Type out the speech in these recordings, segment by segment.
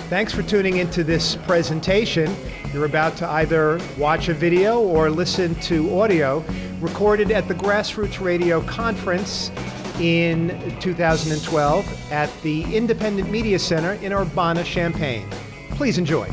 Thanks for tuning into this presentation. You're about to either watch a video or listen to audio recorded at the Grassroots Radio Conference in 2012 at the Independent Media Center in Urbana-Champaign. Please enjoy.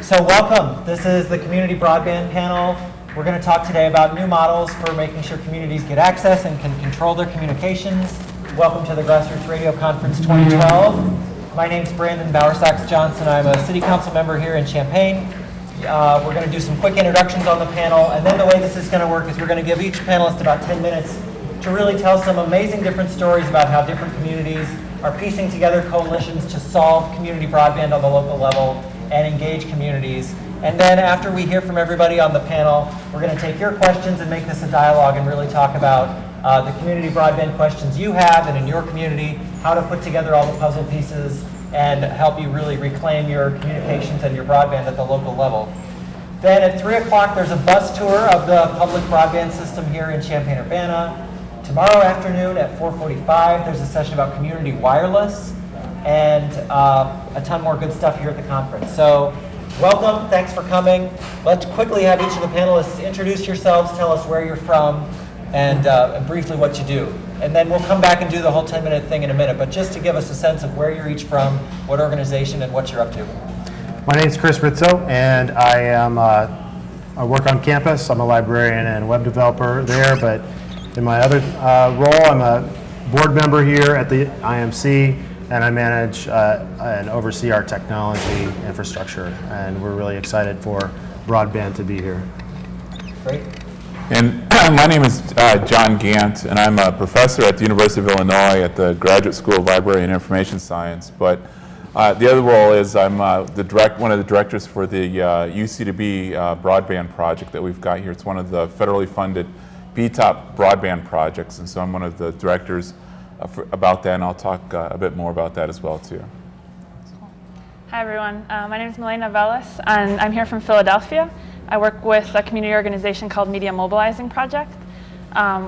So welcome. This is the Community Broadband panel. We're going to talk today about new models for making sure communities get access and can control their communications. Welcome to the Grassroots Radio Conference 2012. My name's Brandon Bowersox-Johnson. I'm a city council member here in Champaign. We're going to do some quick introductions on the panel, and then the way this is going to work is we're going to give each panelist about 10 minutes to really tell some amazing different stories about how different communities are piecing together coalitions to solve community broadband on the local level and engage communities. And then after we hear from everybody on the panel, we're going to take your questions and make this a dialogue and really talk about the community broadband questions you have and in your community, how to put together all the puzzle pieces and help you really reclaim your communications and your broadband at the local level. Then at 3 o'clock, there's a bus tour of the public broadband system here in Champaign-Urbana. Tomorrow afternoon at 4:45, there's a session about community wireless and a ton more good stuff here at the conference. So welcome, thanks for coming. Let's quickly have each of the panelists introduce yourselves, tell us where you're from, and briefly what you do. And then we'll come back and do the whole 10-minute thing in a minute, but just to give us a sense of where you're each from, what organization, and what you're up to. My name's Chris Rizzo, and I work on campus. I'm a librarian and web developer there, but in my other role, I'm a board member here at the IMC, and I manage and oversee our technology infrastructure, and we're really excited for broadband to be here. Great. And my name is John Gant, and I'm a professor at the University of Illinois at the Graduate School of Library and Information Science. But the other role is I'm one of the directors for the UC2B broadband project that we've got here. It's one of the federally funded BTOP broadband projects, and so I'm one of the directors about that, and I'll talk a bit more about that as well too. Hi everyone, my name is Milena Velas, and I'm here from Philadelphia. I work with a community organization called Media Mobilizing Project.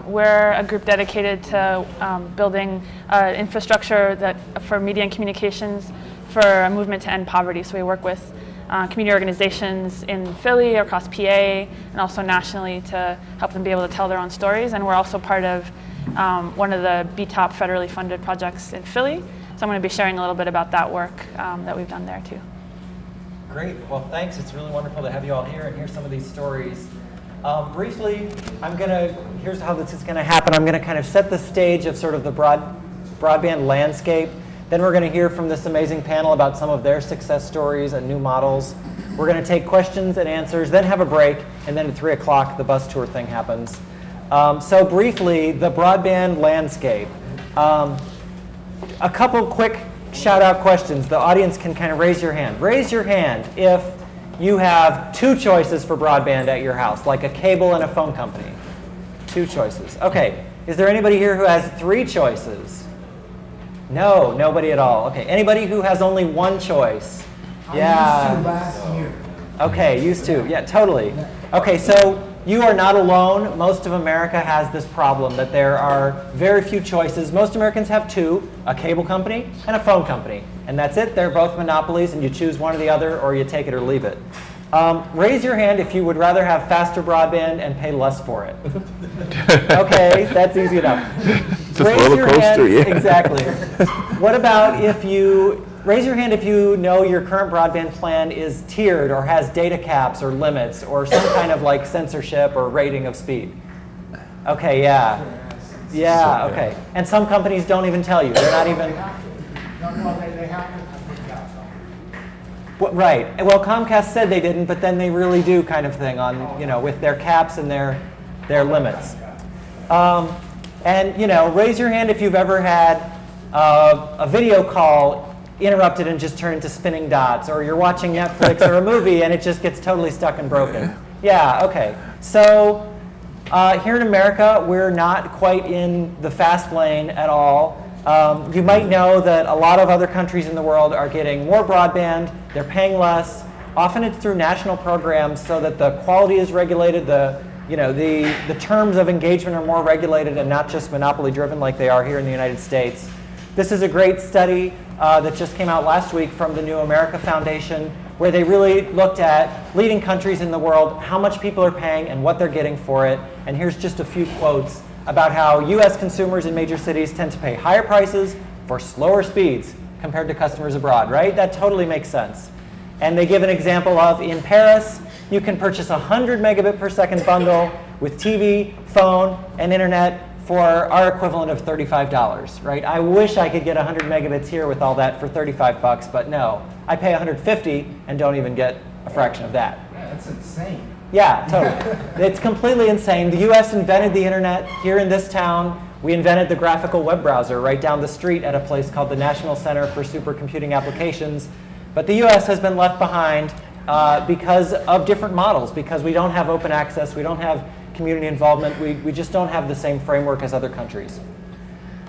We're a group dedicated to building infrastructure for media and communications for a movement to end poverty. So we work with community organizations in Philly, across PA, and also nationally to help them be able to tell their own stories. And we're also part of one of the BTOP federally funded projects in Philly. So I'm going to be sharing a little bit about that work that we've done there too. Great, well thanks. It's really wonderful to have you all here and hear some of these stories. Briefly, here's how this is going to happen. I'm going to kind of set the stage of sort of the broadband landscape. Then we're going to hear from this amazing panel about some of their success stories and new models. We're going to take questions and answers, then have a break, and then at 3 o'clock the bus tour thing happens. So briefly, the broadband landscape. A couple quick shout-out questions. The audience can kind of raise your hand. Raise your hand if you have 2 choices for broadband at your house, like a cable and a phone company. 2 choices. Okay, is there anybody here who has 3 choices? No, nobody at all. Okay, anybody who has only 1 choice? I used to last year. Okay, used to. Yeah, totally. Okay, so you are not alone. Most of America has this problem that there are very few choices. Most Americans have 2, a cable company and a phone company. And that's it. They're both monopolies, and you choose one or the other, or you take it or leave it. Raise your hand if you would rather have faster broadband and pay less for it. Okay, that's easy enough. Just raise a roller coaster, yeah. Exactly. What about raise your hand if you know your current broadband plan is tiered or has data caps or limits or some kind of like censorship or rating of speed. Okay, yeah. Yeah, okay. And some companies don't even tell you. They're not even... No, they have to put caps on. Well, right. Well, Comcast said they didn't, but then they really do kind of thing on, with their caps and their limits. And, raise your hand if you've ever had a video call interrupted and just turned into spinning dots, or you're watching Netflix or a movie and it just gets totally stuck and broken. Yeah, okay. So here in America, we're not quite in the fast lane at all. You might know that a lot of other countries in the world are getting more broadband, they're paying less. Often it's through national programs so that the quality is regulated, the the terms of engagement are more regulated and not just monopoly driven like they are here in the United States. This is a great study that just came out last week from the New America Foundation, where they really looked at leading countries in the world, how much people are paying and what they're getting for it. And here's just a few quotes about how US consumers in major cities tend to pay higher prices for slower speeds compared to customers abroad, right? That totally makes sense. And they give an example of, in Paris, you can purchase a 100 megabit per second bundle with TV, phone, and internet for our equivalent of $35, right? I wish I could get 100 megabits here with all that for 35 bucks, but no. I pay 150 and don't even get a fraction of that. Yeah, that's insane. Yeah, totally. It's completely insane. The US invented the internet here in this town. We invented the graphical web browser right down the street at a place called the National Center for Supercomputing Applications. But the US has been left behind because of different models, because we don't have open access, we don't have community involvement, we just don't have the same framework as other countries.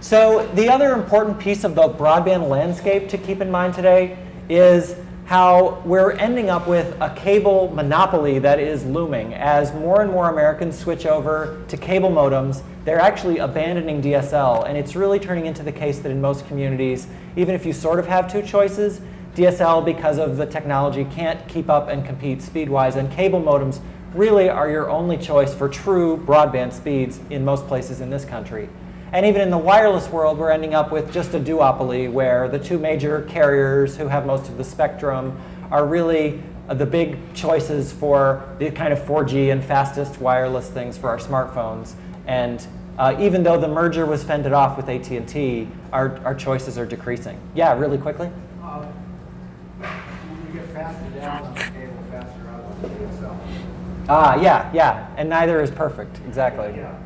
So the other important piece of the broadband landscape to keep in mind today is how we're ending up with a cable monopoly that is looming. As more and more Americans switch over to cable modems, they're actually abandoning DSL, and it's really turning into the case that in most communities, even if you sort of have two choices, DSL, because of the technology, can't keep up and compete speed-wise, and cable modems really are your only choice for true broadband speeds in most places in this country. And even in the wireless world, we're ending up with just a duopoly where the two major carriers who have most of the spectrum are really the big choices for the kind of 4G and fastest wireless things for our smartphones. And even though the merger was fended off with AT&T, our choices are decreasing. Yeah, really quickly? You get faster down on the cable, faster out on the DSL. Yeah, and neither is perfect, exactly. Yeah.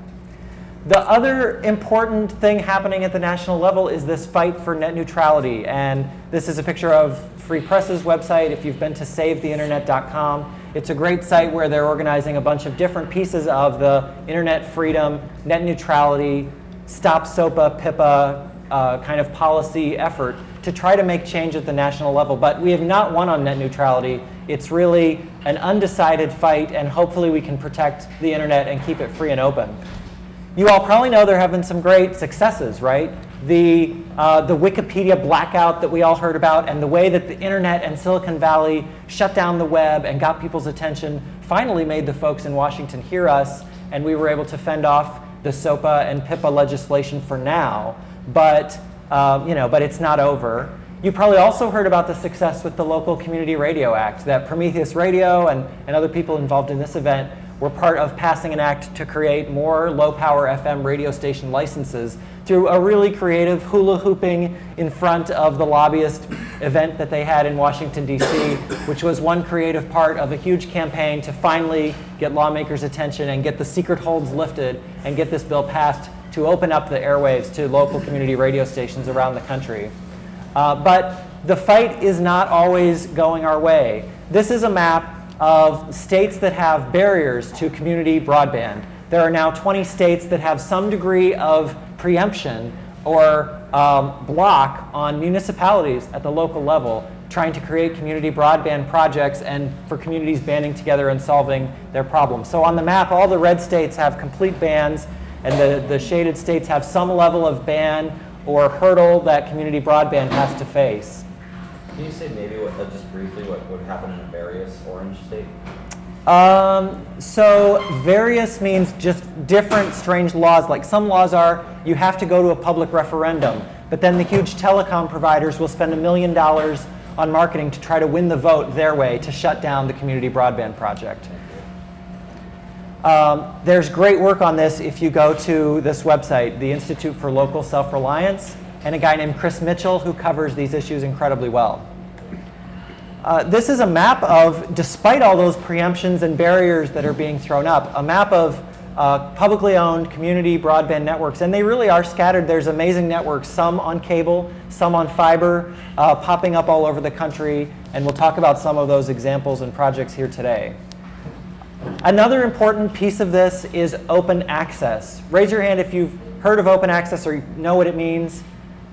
The other important thing happening at the national level is this fight for net neutrality. And this is a picture of Free Press's website. If you've been to savetheinternet.com, it's a great site where they're organizing a bunch of different pieces of the internet freedom, net neutrality, stop SOPA, PIPA kind of policy effort to try to make change at the national level. But we have not won on net neutrality. It's really an undecided fight, and hopefully we can protect the internet and keep it free and open. You all probably know there have been some great successes, right? The Wikipedia blackout that we all heard about, and the way that the internet and Silicon Valley shut down the web and got people's attention finally made the folks in Washington hear us, and we were able to fend off the SOPA and PIPA legislation for now. But but it's not over. You probably also heard about the success with the Local Community Radio Act, that Prometheus Radio and other people involved in this event were part of passing an act to create more low-power FM radio station licenses through a really creative hula hooping in front of the lobbyist event that they had in Washington, D.C., which was one creative part of a huge campaign to finally get lawmakers' attention and get the secret holds lifted and get this bill passed to open up the airwaves to local community radio stations around the country. But the fight is not always going our way. This is a map of states that have barriers to community broadband. There are now 20 states that have some degree of preemption or block on municipalities at the local level trying to create community broadband projects and for communities banding together and solving their problems. So on the map, all the red states have complete bans, and the shaded states have some level of ban or hurdle that community broadband has to face. Can you say maybe just briefly what would happen in a various orange state? So various means just different strange laws. Like some laws are you have to go to a public referendum, but then the huge telecom providers will spend $1 million on marketing to try to win the vote their way to shut down the community broadband project. There's great work on this if you go to this website, the Institute for Local Self-Reliance, and a guy named Chris Mitchell who covers these issues incredibly well. This is a map of, despite all those preemptions and barriers that are being thrown up, a map of publicly owned community broadband networks, and they really are scattered. There's amazing networks, some on cable, some on fiber, popping up all over the country, and we'll talk about some of those examples and projects here today. Another important piece of this is open access. Raise your hand if you've heard of open access or know what it means.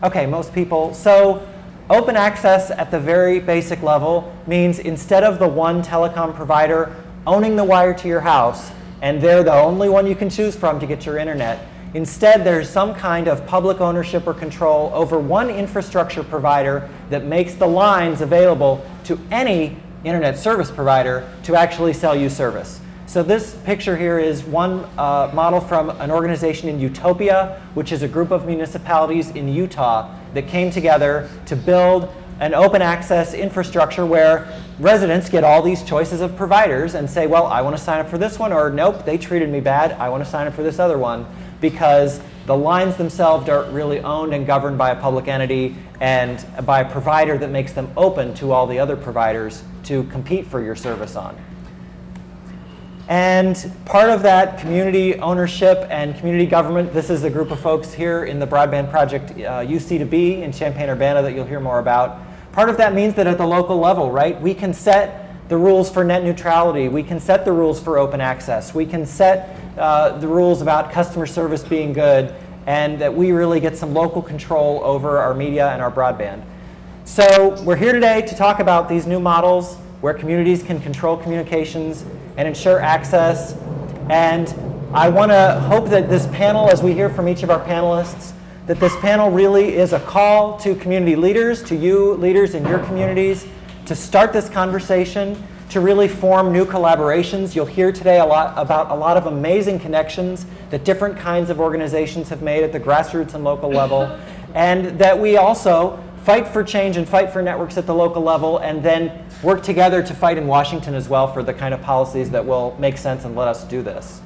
Okay, most people. So open access at the very basic level means instead of the one telecom provider owning the wire to your house, and they're the only one you can choose from to get your internet. Instead, there's some kind of public ownership or control over one infrastructure provider that makes the lines available to any internet service provider to actually sell you service. So this picture here is one model from an organization in Utopia, which is a group of municipalities in Utah that came together to build an open access infrastructure where residents get all these choices of providers and say, well, I want to sign up for this one, or nope, they treated me bad, I want to sign up for this other one, because the lines themselves are really owned and governed by a public entity and by a provider that makes them open to all the other providers to compete for your service on. And part of that community ownership and community government, this is a group of folks here in the Broadband Project UC2B in Champaign-Urbana that you'll hear more about. Part of that means that at the local level, right, we can set the rules for net neutrality, we can set the rules for open access, we can set the rules about customer service being good, and that we really get some local control over our media and our broadband. So we're here today to talk about these new models where communities can control communications and ensure access. And I want to hope that this panel, as we hear from each of our panelists, that this panel really is a call to community leaders, to you leaders in your communities, to start this conversation, to really form new collaborations. You'll hear today about a lot of amazing connections that different kinds of organizations have made at the grassroots and local level, and that we also fight for change and fight for networks at the local level, and then work together to fight in Washington as well for the kind of policies that will make sense and let us do this.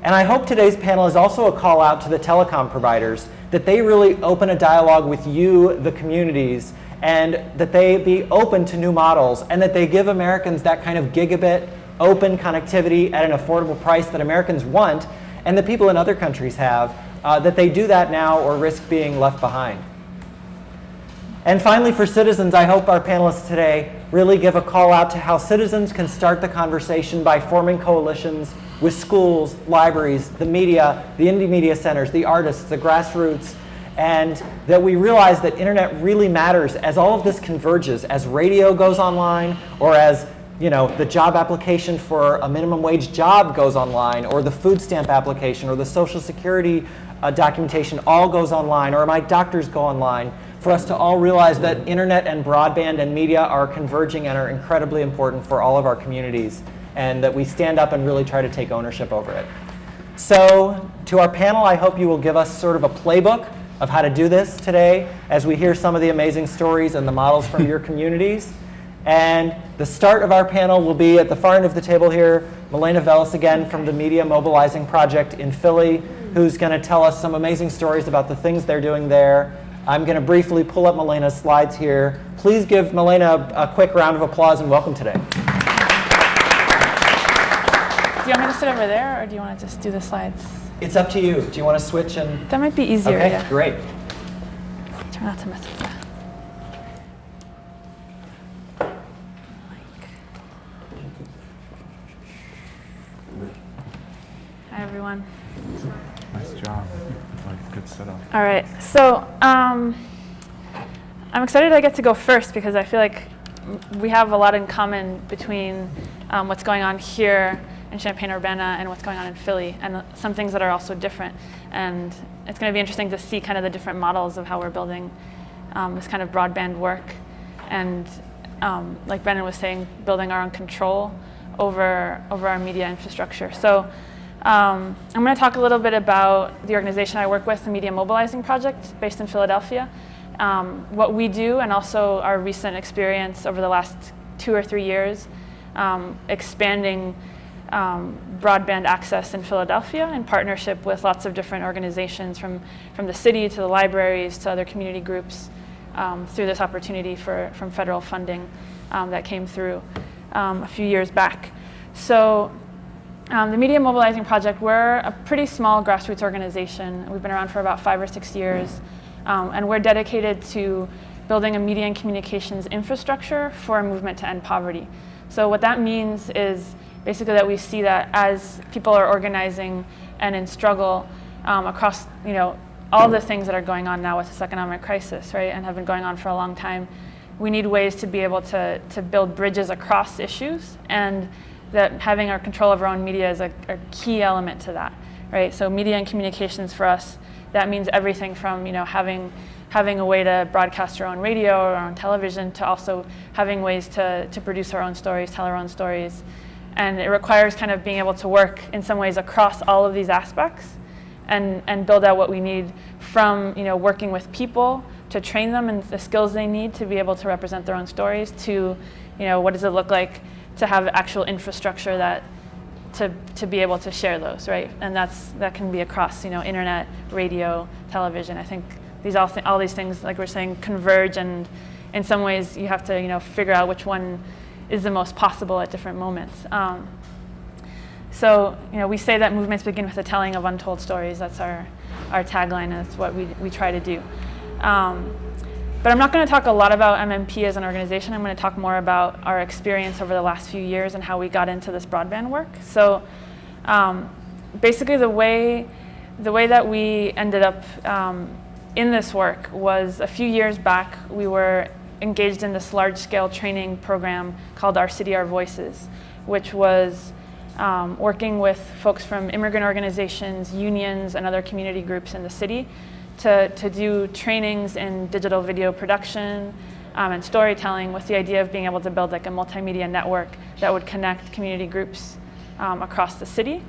And I hope today's panel is also a call out to the telecom providers, that they really open a dialogue with you, the communities, and that they be open to new models, and that they give Americans that kind of gigabit open connectivity at an affordable price that Americans want and that people in other countries have, that they do that now or risk being left behind. And finally, for citizens, I hope our panelists today really give a call out to how citizens can start the conversation by forming coalitions with schools, libraries, the media, the indie media centers, the artists, the grassroots, and that we realize that internet really matters as all of this converges, as radio goes online, or as the job application for a minimum wage job goes online, or the food stamp application, or the Social Security documentation all goes online, or my doctors go online, for us to all realize that internet and broadband and media are converging and are incredibly important for all of our communities, and that we stand up and really try to take ownership over it. So to our panel, I hope you will give us sort of a playbook of how to do this today as we hear some of the amazing stories and the models from your communities. And the start of our panel will be at the far end of the table here, Milena Velis again from the Media Mobilizing Project in Philly, who's going to tell us some amazing stories about the things they're doing there. I'm going to briefly pull up Milena's slides here. Please give Milena a quick round of applause and welcome today. Do you want me to sit over there, or do you want to just do the slides? It's up to you. Do you want to switch? And That might be easier, okay, yeah. great. Try not to mess with that. Hi, everyone. Nice job. Good setup. All right, so I'm excited I get to go first because I feel like we have a lot in common between what's going on here in Champaign-Urbana and what's going on in Philly, and some things that are also different. And it's going to be interesting to see kind of the different models of how we're building this kind of broadband work. And like Brennan was saying, building our own control over our media infrastructure. So I'm going to talk a little bit about the organization I work with, the Media Mobilizing Project, based in Philadelphia, what we do, and also our recent experience over the last 2 or 3 years, expanding broadband access in Philadelphia in partnership with lots of different organizations from the city to the libraries to other community groups through this opportunity from federal funding that came through a few years back. So the Media Mobilizing Project, we're a pretty small grassroots organization. We've been around for about 5 or 6 years, and we're dedicated to building a media and communications infrastructure for a movement to end poverty. So what that means is basically that we see that as people are organizing and in struggle across all the things that are going on now with this economic crisis, right, and have been going on for a long time, we need ways to be able to build bridges across issues and that having our control of our own media is a key element to that, right? So media and communications for us, that means everything from having a way to broadcast our own radio or our own television, to also having ways to produce our own stories, tell our own stories. And it requires kind of being able to work in some ways across all of these aspects and build out what we need, from working with people to train them in the skills they need to be able to represent their own stories, to what does it look like to have actual infrastructure that to be able to share those, right? And that can be across internet, radio, television. I think all these things, like we're saying, converge, and in some ways you have to figure out which one is the most possible at different moments. So we say that movements begin with the telling of untold stories. That's our tagline, and that's what we try to do. But I'm not going to talk a lot about MMP as an organization. I'm going to talk more about our experience over the last few years and how we got into this broadband work. So basically the way that we ended up in this work was, a few years back we were engaged in this large-scale training program called Our City, Our Voices, which was working with folks from immigrant organizations, unions, and other community groups in the city to do trainings in digital video production and storytelling, with the idea of being able to build like a multimedia network that would connect community groups across the city.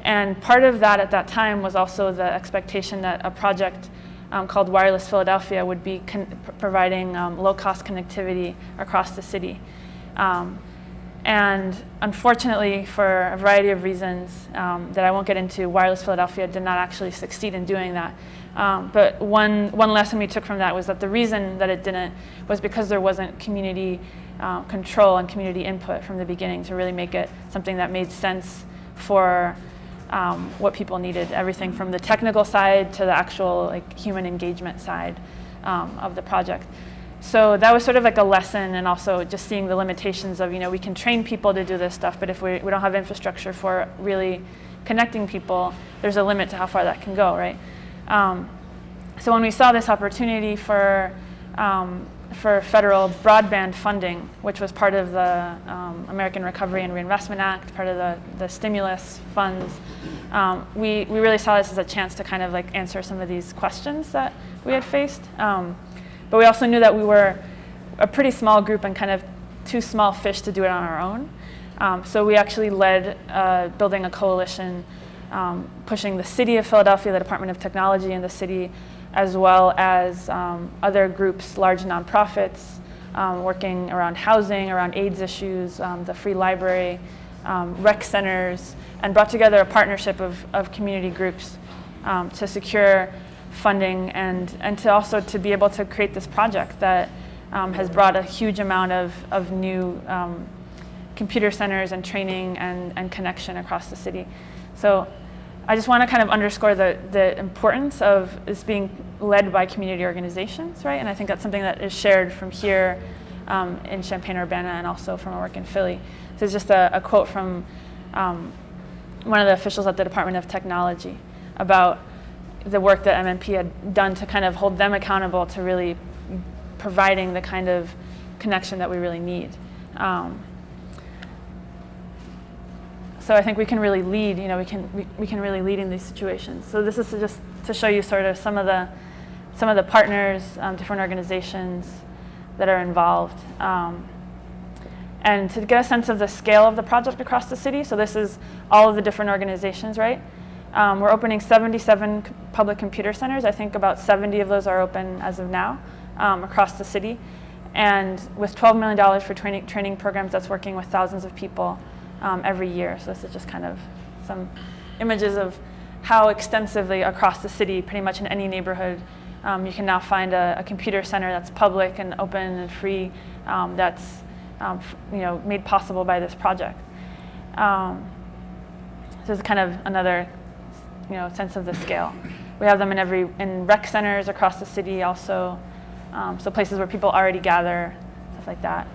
And part of that at that time was also the expectation that a project called Wireless Philadelphia would be providing low-cost connectivity across the city. And unfortunately, for a variety of reasons that I won't get into, Wireless Philadelphia did not actually succeed in doing that. But one lesson we took from that was that the reason that it didn't was because there wasn't community control and community input from the beginning to really make it something that made sense for what people needed, everything from the technical side to the actual human engagement side of the project. So that was sort of like a lesson, and also just seeing the limitations of, we can train people to do this stuff, but if we don't have infrastructure for really connecting people, there's a limit to how far that can go, right? So when we saw this opportunity for federal broadband funding, which was part of the American Recovery and Reinvestment Act, part of the stimulus funds, we really saw this as a chance to kind of answer some of these questions that we had faced. But we also knew that we were a pretty small group and kind of too small fish to do it on our own. So we actually led building a coalition, pushing the City of Philadelphia, the Department of Technology in the city, as well as other groups, large nonprofits, working around housing, around AIDS issues, the Free Library, rec centers, and brought together a partnership of community groups to secure funding and to also to be able to create this project that has brought a huge amount of new computer centers and training and connection across the city. So I just want to kind of underscore the importance of this being led by community organizations, right? And I think that's something that is shared from here in Champaign, Urbana, and also from our work in Philly. This is just a quote from one of the officials at the Department of Technology about the work that MMP had done to kind of hold them accountable to really providing the kind of connection that we really need. So I think we can really lead. We can really lead in these situations. So this is just to show you sort of some of the partners, different organizations that are involved, and to get a sense of the scale of the project across the city. So this is all of the different organizations, right? We're opening 77 public computer centers. I think about 70 of those are open as of now across the city, and with $12 million for training programs that's working with thousands of people every year. So this is just kind of some images of how extensively across the city, pretty much in any neighborhood, you can now find a computer center that's public and open and free, that's made possible by this project. So this is kind of another sense of the scale. We have them in rec centers across the city also, so places where people already gather, stuff like that.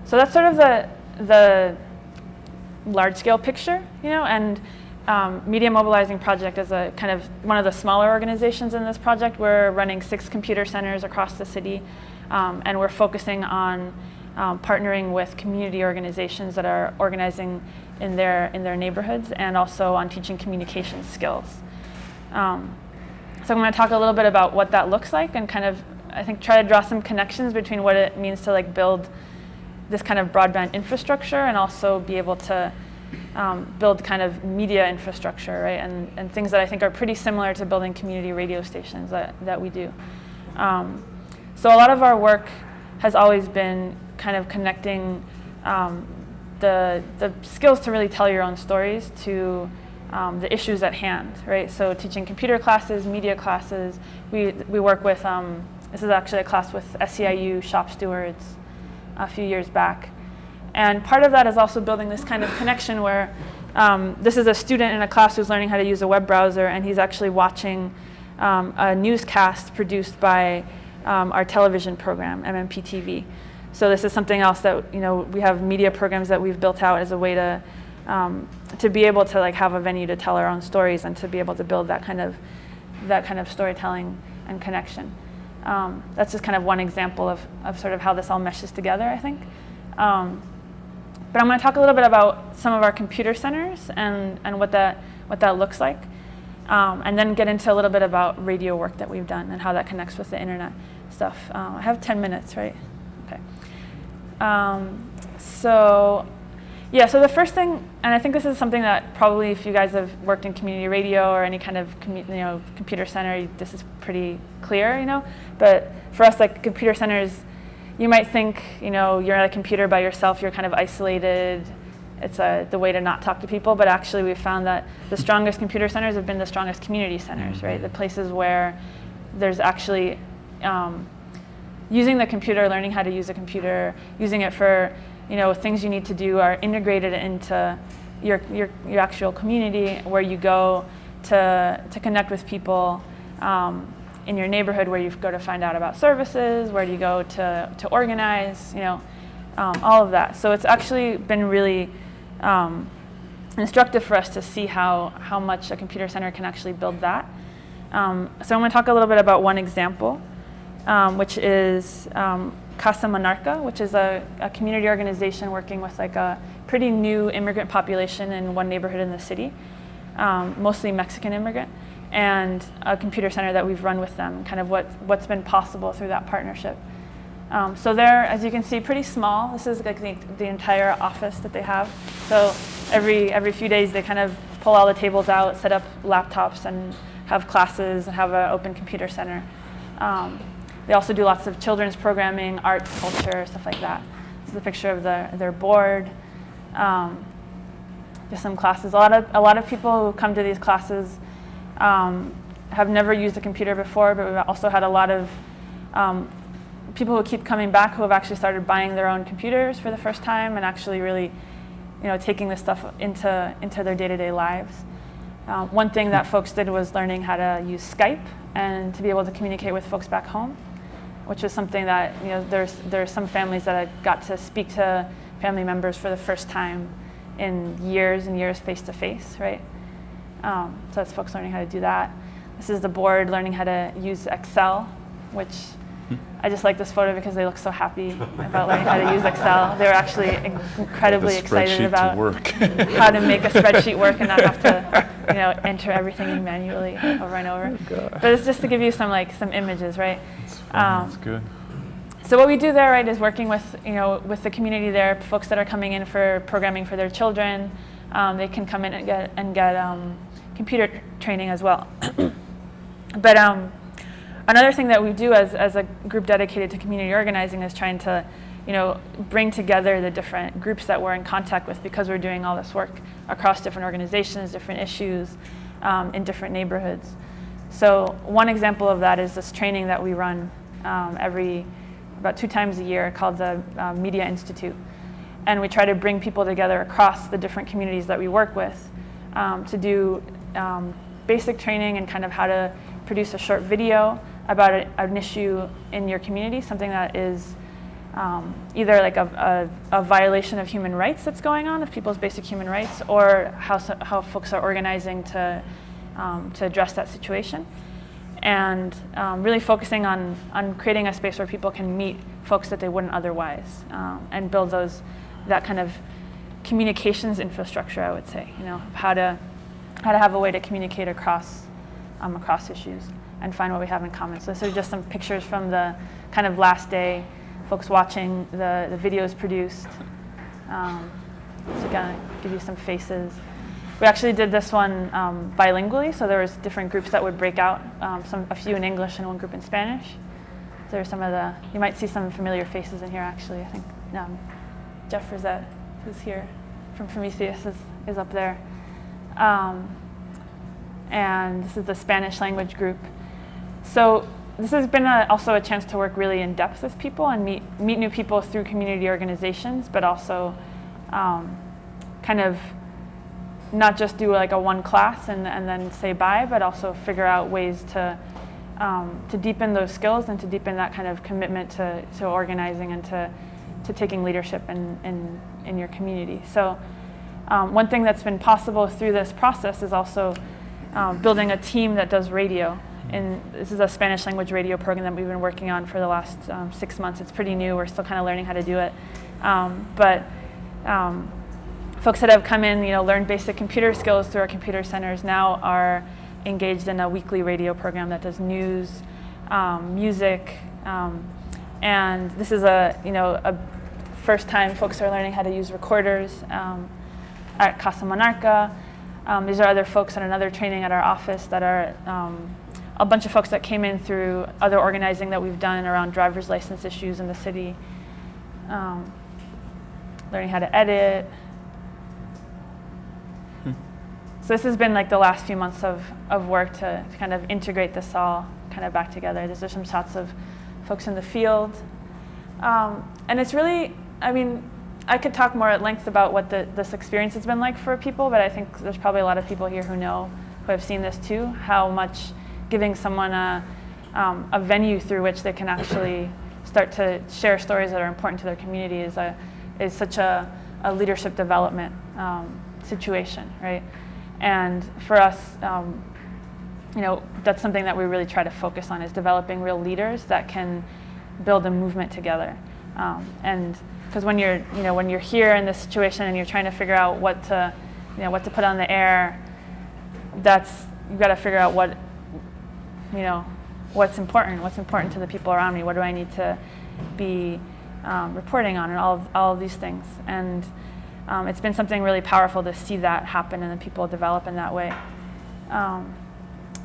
So that's sort of the large-scale picture, and Media Mobilizing Project is a kind of one of the smaller organizations in this project. We're running 6 computer centers across the city, and we're focusing on partnering with community organizations that are organizing in their neighborhoods, and also on teaching communication skills. So I'm going to talk a little bit about what that looks like, and kind of, I think, try to draw some connections between what it means to like build this kind of broadband infrastructure, and also be able to build kind of media infrastructure, right? And things that I think are pretty similar to building community radio stations that we do. So a lot of our work has always been kind of connecting the skills to really tell your own stories to the issues at hand, right? So teaching computer classes, media classes. We work with, this is actually a class with SEIU shop stewards a few years back. And part of that is also building this kind of connection where this is a student in a class who's learning how to use a web browser, and he's actually watching a newscast produced by our television program, MMP-TV. So this is something else that, we have media programs that we've built out as a way to be able to like have a venue to tell our own stories, and to be able to build that kind of storytelling and connection. That's just kind of one example of sort of how this all meshes together, I think. But I'm going to talk a little bit about some of our computer centers and what that looks like, and then get into a little bit about radio work that we've done and how that connects with the internet stuff. I have 10 minutes, right? Okay. So the first thing, and I think this is something that probably if you guys have worked in community radio or any kind of computer center, this is pretty clear, But for us, like computer centers, you might think, you're at a computer by yourself, you're kind of isolated. It's the way to not talk to people, but actually we've found that the strongest computer centers have been the strongest community centers, right? The places where there's actually using the computer, learning how to use a computer, using it for things you need to do are integrated into your actual community, where you go to connect with people in your neighborhood, where you go to find out about services, where do you go to organize, all of that. So it's actually been really instructive for us to see how much a computer center can actually build that. So I'm going to talk a little bit about one example, which is Casa Monarca, which is a community organization working with like a pretty new immigrant population in one neighborhood in the city, mostly Mexican immigrant, and a computer center that we've run with them, kind of what's been possible through that partnership. So they're, as you can see, pretty small. This is like the entire office that they have. So every few days they kind of pull all the tables out, set up laptops, and have classes, and have an open computer center. They also do lots of children's programming, arts, culture, stuff like that. This is a picture of their board. Just some classes. A lot of people who come to these classes have never used a computer before, but we've also had a lot of people who keep coming back who have actually started buying their own computers for the first time, and actually really, taking this stuff into their day-to-day lives. One thing that folks did was learning how to use Skype and to be able to communicate with folks back home, which is something that, there's some families that I got to speak to family members for the first time in years and years face-to-face, right? So that's folks learning how to do that. This is the board learning how to use Excel, which I just like this photo because they look so happy about learning how to use Excel. They were actually incredibly excited about how to make a spreadsheet work and not have to, enter everything in manually over and over. Oh, but it's just to give you some images, right? That's good. So what we do there, right, is working with with the community there, folks that are coming in for programming for their children. They can come in and get computer training as well. But another thing that we do as a group dedicated to community organizing is trying to, bring together the different groups that we're in contact with, because we're doing all this work across different organizations, different issues, in different neighborhoods. So one example of that is this training that we run about 2 times a year, called the Media Institute. And we try to bring people together across the different communities that we work with to do basic training and kind of how to produce a short video about an issue in your community, something that is either like a violation of human rights that's going on, of people's basic human rights, or how folks are organizing to address that situation. and really focusing on creating a space where people can meet folks that they wouldn't otherwise, and build that kind of communications infrastructure, I would say, how to have a way to communicate across issues and find what we have in common. So these are just some pictures from the kind of last day, folks watching the videos produced. So kind of give you some faces. We actually did this one bilingually, so there was different groups that would break out, a few in English and one group in Spanish. So there's you might see some familiar faces in here actually. I think Jeff Rosette, who's here from Prometheus, is up there. And this is the Spanish language group. So this has been also a chance to work really in depth with people and meet new people through community organizations, but also kind of not just do like a one class and then say bye, but also figure out ways to deepen those skills and to deepen that kind of commitment to organizing and to taking leadership in your community. So one thing that's been possible through this process is also building a team that does radio. And this is a Spanish language radio program that we've been working on for the last 6 months. It's pretty new. We're still kind of learning how to do it. But folks that have come in, learned basic computer skills through our computer centers now are engaged in a weekly radio program that does news, music, and this is a first time folks are learning how to use recorders at Casa Monarca. These are other folks in another training at our office that are a bunch of folks that came in through other organizing that we've done around driver's license issues in the city, learning how to edit. So this has been like the last few months of work to kind of integrate this all kind of back together. These are some shots of folks in the field. And it's really, I could talk more at length about what this experience has been like for people, but I think there's probably a lot of people here who have seen this too, how much giving someone a venue through which they can actually start to share stories that are important to their community is such a leadership development situation, right? And for us, that's something that we really try to focus on, is developing real leaders that can build a movement together. And because when you're here in this situation and you're trying to figure out what to put on the air, you've got to figure out what's important to the people around me. What do I need to be reporting on, and all of these things. And it's been something really powerful to see that happen and the people develop in that way.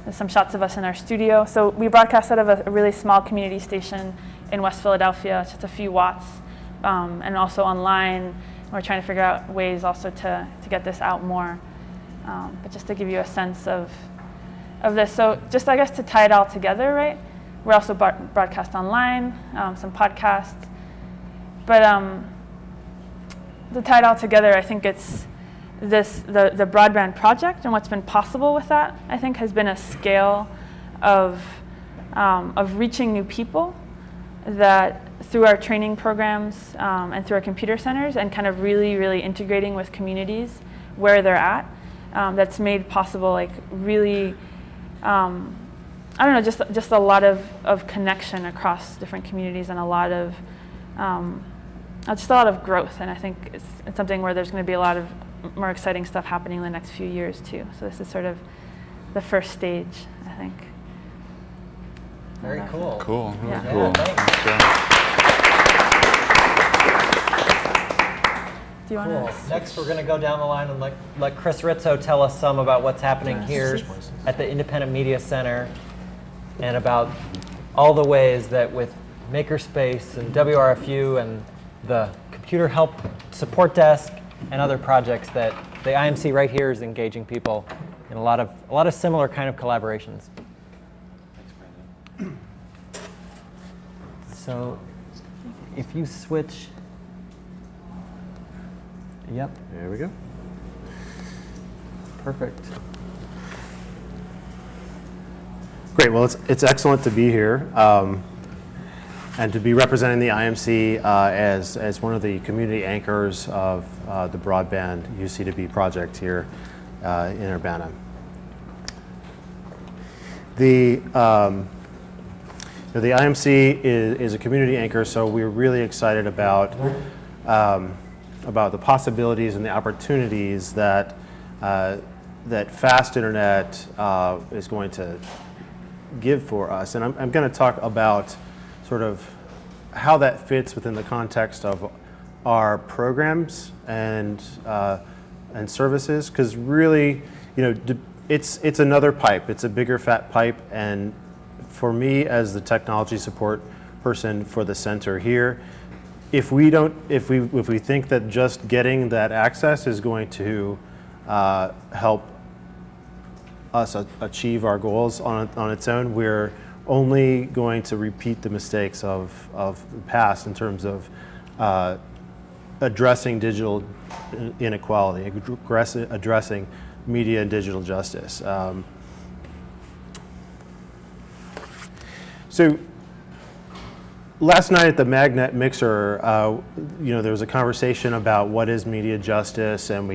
There's some shots of us in our studio. So we broadcast out of a really small community station in West Philadelphia, just a few watts, and also online. We're trying to figure out ways also to get this out more. But just to give you a sense of this. So just, I guess, to tie it all together, right? We're also broadcast online, some podcasts. But to tie it all together, I think it's the Broadband project, and what's been possible with that, I think, has been a scale of reaching new people that through our training programs and through our computer centers, and kind of really, really integrating with communities where they're at. That's made possible, like, really, just a lot of connection across different communities, and a lot of growth. And I think it's something where there's going to be a lot of more exciting stuff happening in the next few years too. So this is sort of the first stage, I think. Very cool. Cool. Yeah. Cool. Do you want Cool. to? Next, we're going to go down the line and let Chris Rizzo tell us some about what's happening here at the Independent Media Center, and about all the ways that with Makerspace and WRFU and the Computer Help Support Desk and other projects that the IMC right here is engaging people in a lot of similar kind of collaborations. Thanks, Brandon. So if you switch, yep, There we go. perfect. Great. Well, it's excellent to be here and to be representing the IMC as one of the community anchors of the Broadband UC2B project here in Urbana. The IMC is a community anchor, so we're really excited about the possibilities and the opportunities that fast internet is going to give for us. And I'm going to talk about sort of how that fits within the context of our programs and services, because really, it's another pipe. It's a bigger fat pipe, and for me as the technology support person for the center here, if we think that just getting that access is going to help us achieve our goals on its own, we're only going to repeat the mistakes of the past in terms of addressing digital inequality, addressing media and digital justice. So last night at the Magnet Mixer, there was a conversation about what is media justice, and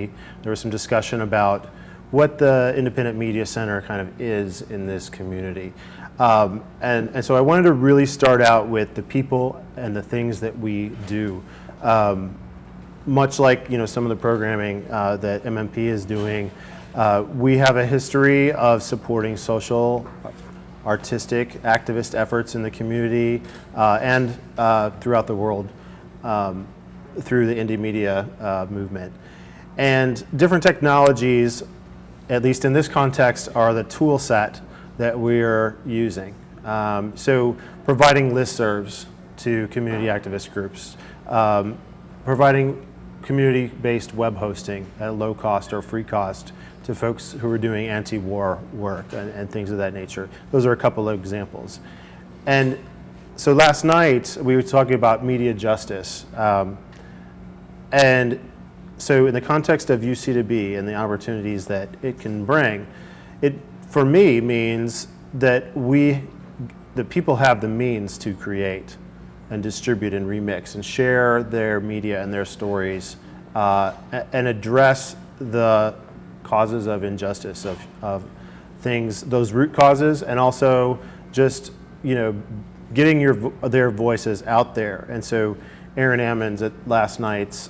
there was some discussion about what the Independent Media Center kind of is in this community. And so I wanted to really start out with the people and the things that we do. Much like some of the programming that MMP is doing, we have a history of supporting social, artistic, activist efforts in the community and throughout the world through the indie media movement. And different technologies, at least in this context, are the tool set that we're using. So providing listservs to community activist groups, providing community-based web hosting at low cost or free cost to folks who are doing anti-war work and things of that nature. Those are a couple of examples. And so last night we were talking about media justice. And so in the context of UC2B and the opportunities that it can bring, it for me means that the people have the means to create and distribute and remix and share their media and their stories and address the causes of injustice, of things, those root causes, and also just getting their voices out there. And so Aaron Ammons at last night's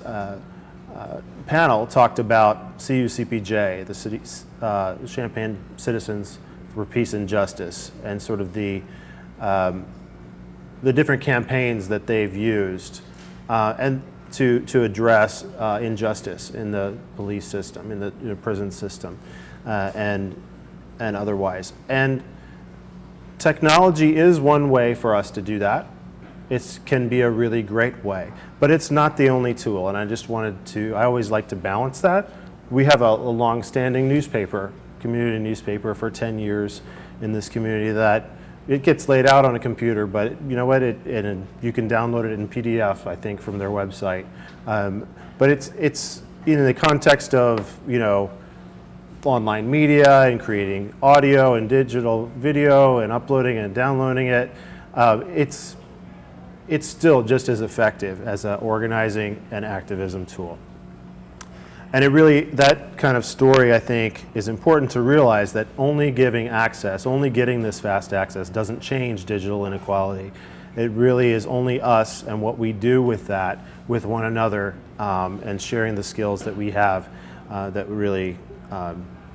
panel talked about CUCPJ, the Champaign Citizens for Peace and Justice, and sort of the different campaigns that they've used and to address injustice in the police system, in the prison system, and otherwise. And technology is one way for us to do that. It can be a really great way, but it's not the only tool. And I always like to balance that. We have a long-standing newspaper, community newspaper for 10 years in this community that it gets laid out on a computer, but you know what? You can download it in PDF, I think, from their website. But it's in the context of online media and creating audio and digital video and uploading and downloading it. It's still just as effective as an organizing and activism tool. And that kind of story, I think, is important to realize, that only giving access, only getting this fast access doesn't change digital inequality. It really is only us and what we do with that, with one another, and sharing the skills that we have that really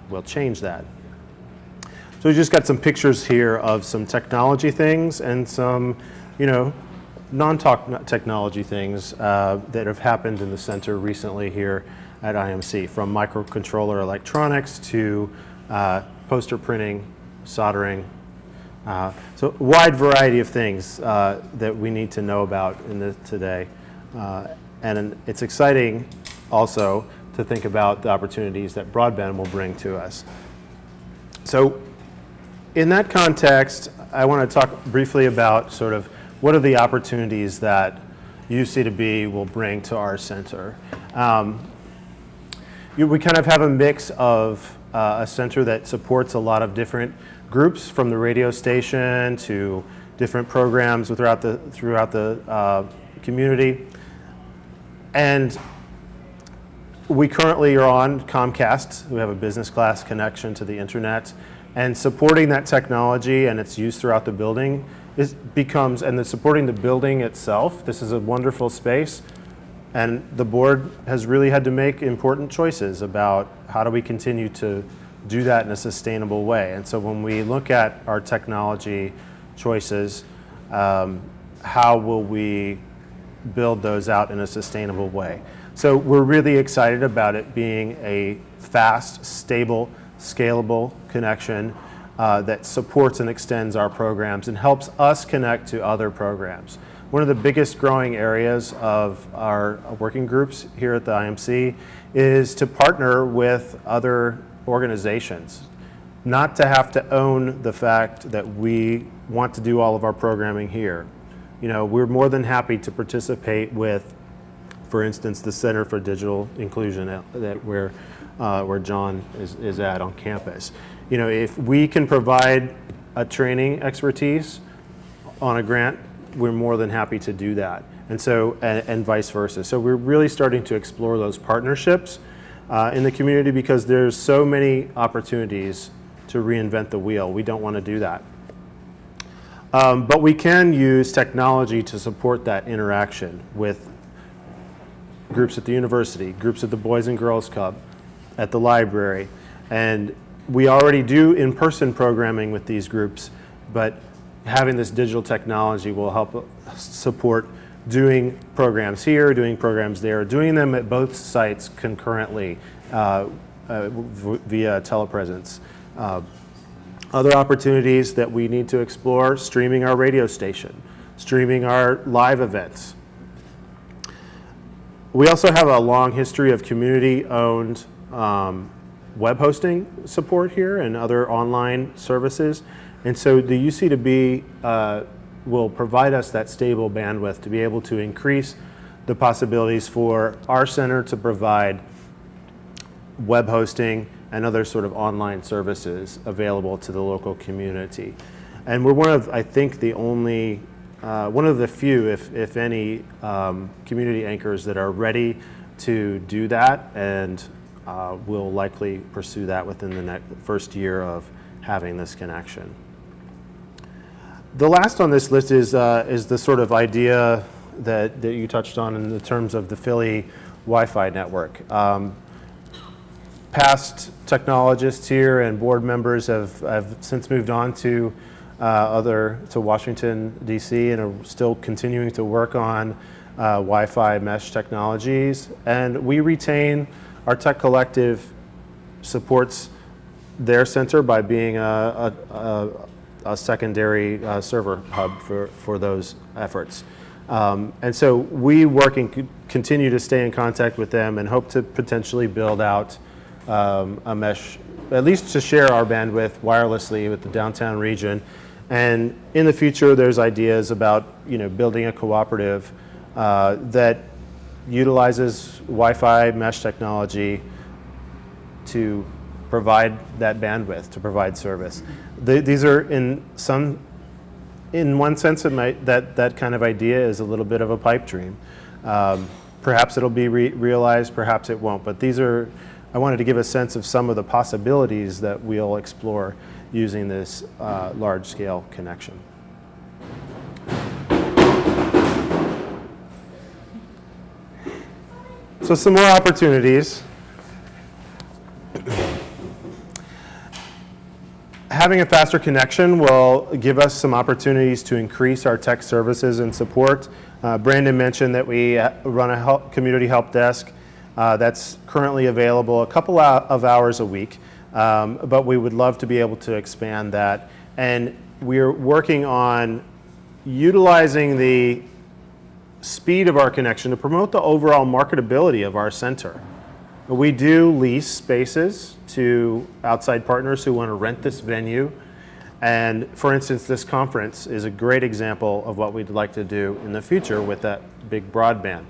will change that. So we just got some pictures here of some technology things and some, non-technology things that have happened in the center recently here at IMC, from microcontroller electronics to poster printing, soldering. So a wide variety of things that we need to know about today. And it's exciting also to think about the opportunities that broadband will bring to us. So in that context, I want to talk briefly about sort of what are the opportunities that UC2B will bring to our center. We kind of have a mix of a center that supports a lot of different groups, from the radio station to different programs throughout the community. And we currently are on Comcast. We have a business class connection to the internet. And supporting that technology and its use throughout the building supporting the building itself. This is a wonderful space, and the board has really had to make important choices about how do we continue to do that in a sustainable way. And so when we look at our technology choices, how will we build those out in a sustainable way? So we're really excited about it being a fast, stable, scalable connection that supports and extends our programs and helps us connect to other programs. One of the biggest growing areas of our working groups here at the IMC is to partner with other organizations, not to have to own the fact that we want to do all of our programming here. You know, we're more than happy to participate with, for instance, the Center for Digital Inclusion where John is at on campus. You know, if we can provide a training expertise on a grant, we're more than happy to do that. And so, and vice versa. So we're really starting to explore those partnerships in the community because there's so many opportunities to reinvent the wheel. We don't want to do that. But we can use technology to support that interaction with groups at the university, groups at the Boys and Girls Club, at the library. And we already do in-person programming with these groups, but having this digital technology will help support doing programs here, doing programs there, doing them at both sites concurrently via telepresence. Other opportunities that we need to explore: streaming our radio station, streaming our live events. We also have a long history of community-owned web hosting support here and other online services. And so the UC2B will provide us that stable bandwidth to be able to increase the possibilities for our center to provide web hosting and other sort of online services available to the local community. And we're one of, I think, the only, one of the few, if any, community anchors that are ready to do that, and we'll likely pursue that within the first year of having this connection. The last on this list is the sort of idea that you touched on in the terms of the Philly Wi-Fi network. Past technologists here and board members have since moved on to Washington, D.C. and are still continuing to work on Wi-Fi mesh technologies. And we retain, our tech collective supports their center by being a secondary server hub for those efforts. And so we work and continue to stay in contact with them and hope to potentially build out a mesh, at least to share our bandwidth wirelessly with the downtown region. And in the future, there's ideas about building a cooperative that utilizes Wi-Fi mesh technology to provide that bandwidth, to provide service. These are in one sense, that kind of idea is a little bit of a pipe dream. Perhaps it'll be realized, perhaps it won't. But I wanted to give a sense of some of the possibilities that we'll explore using this large-scale connection. So some more opportunities. Having a faster connection will give us some opportunities to increase our tech services and support. Brandon mentioned that we run a community help desk that's currently available a couple of hours a week, but we would love to be able to expand that. And we're working on utilizing the speed of our connection to promote the overall marketability of our center. We do lease spaces to outside partners who want to rent this venue. And for instance, this conference is a great example of what we'd like to do in the future with that big broadband.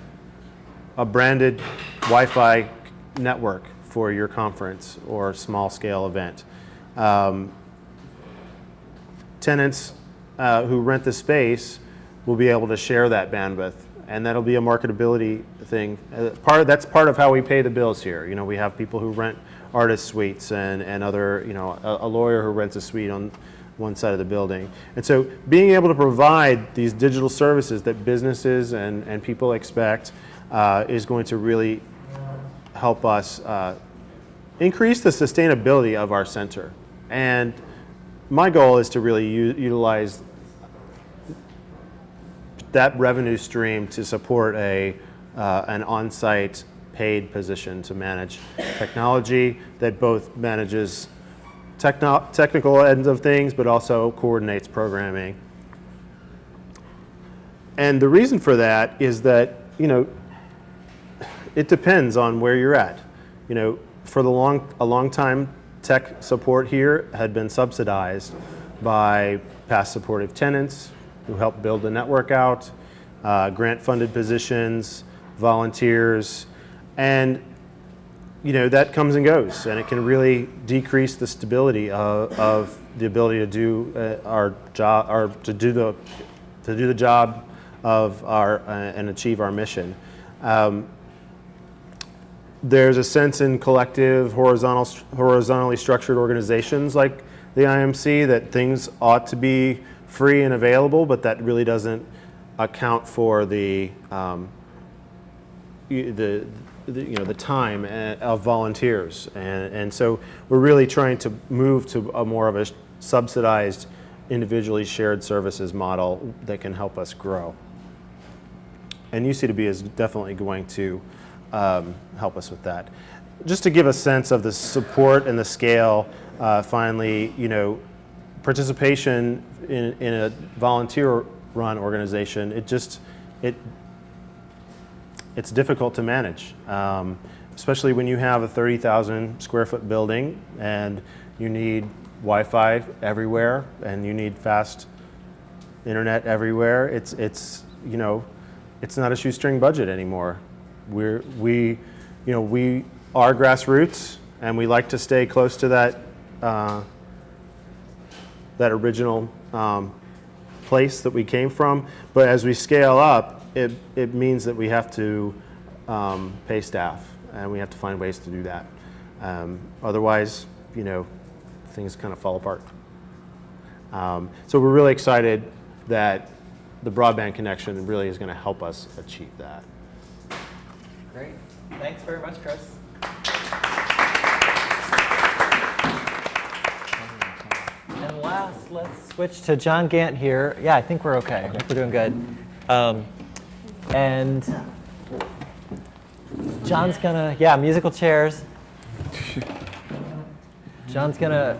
A branded Wi-Fi network for your conference or small scale event. Tenants who rent the space will be able to share that bandwidth, and that'll be a marketability thing. That's part of how we pay the bills here. We have people who rent artist suites and other, a lawyer who rents a suite on one side of the building. And so being able to provide these digital services that businesses and people expect is going to really help us increase the sustainability of our center. And my goal is to really utilize that revenue stream to support an on-site paid position to manage technology that both manages technical ends of things, but also coordinates programming. And the reason for that is that, it depends on where you're at. For a long time, tech support here had been subsidized by past supportive tenants who helped build the network out, grant-funded positions, volunteers, and that comes and goes, and it can really decrease the stability of the ability to do our job, or to do the job of and achieve our mission. There's a sense in collective, horizontally structured organizations like the IMC that things ought to be free and available, but that really doesn't account for the time of volunteers, and so we're really trying to move to a more of a subsidized, individually shared services model that can help us grow. And UC2B is definitely going to help us with that. Just to give a sense of the support and the scale, finally, participation in a volunteer-run organization, it's difficult to manage, especially when you have a 30,000 square foot building and you need Wi-Fi everywhere and you need fast internet everywhere. It's not a shoestring budget anymore. We are grassroots, and we like to stay close to that original place that we came from. But as we scale up, it means that we have to pay staff, and we have to find ways to do that. Otherwise, things kind of fall apart. So we're really excited that the broadband connection really is going to help us achieve that. Great. Thanks very much, Chris. And last, let's switch to John Gant here. Yeah, I think we're okay. I think we're doing good. And John's gonna, musical chairs. John's gonna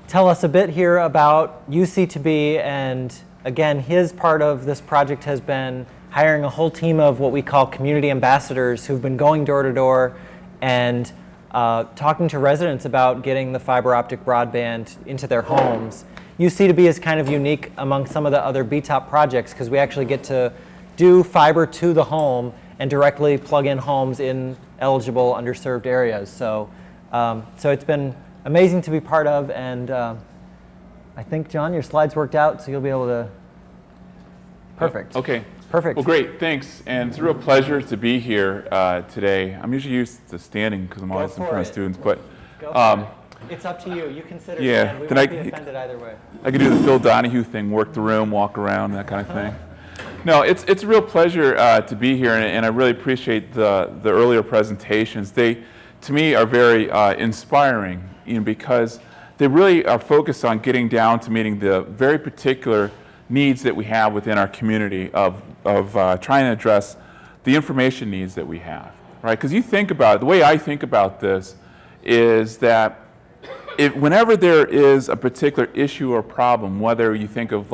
tell us a bit here about UC2B, and again, his part of this project has been hiring a whole team of what we call community ambassadors who've been going door to door and talking to residents about getting the fiber optic broadband into their homes. UC2B is kind of unique among some of the other BTOP projects because we actually get to do fiber to the home and directly plug in homes in eligible underserved areas. So, so it's been amazing to be part of, and I think, John, your slides worked out, so you'll be able to. Perfect. Okay. Perfect. Well, great. Thanks. And it's a real pleasure to be here today. I'm usually used to standing because I'm always in front of students, but it's up to you. You consider yeah. it. We won't be offended either way. I could do the Phil Donahue thing, work the room, walk around, that kind of thing. No, it's a real pleasure to be here, and I really appreciate the earlier presentations. They, to me, are very inspiring, because they really are focused on getting down to meeting the very particular needs that we have within our community of trying to address the information needs that we have, right? Because you think about it, the way I think about this is that whenever there is a particular issue or problem, whether you think of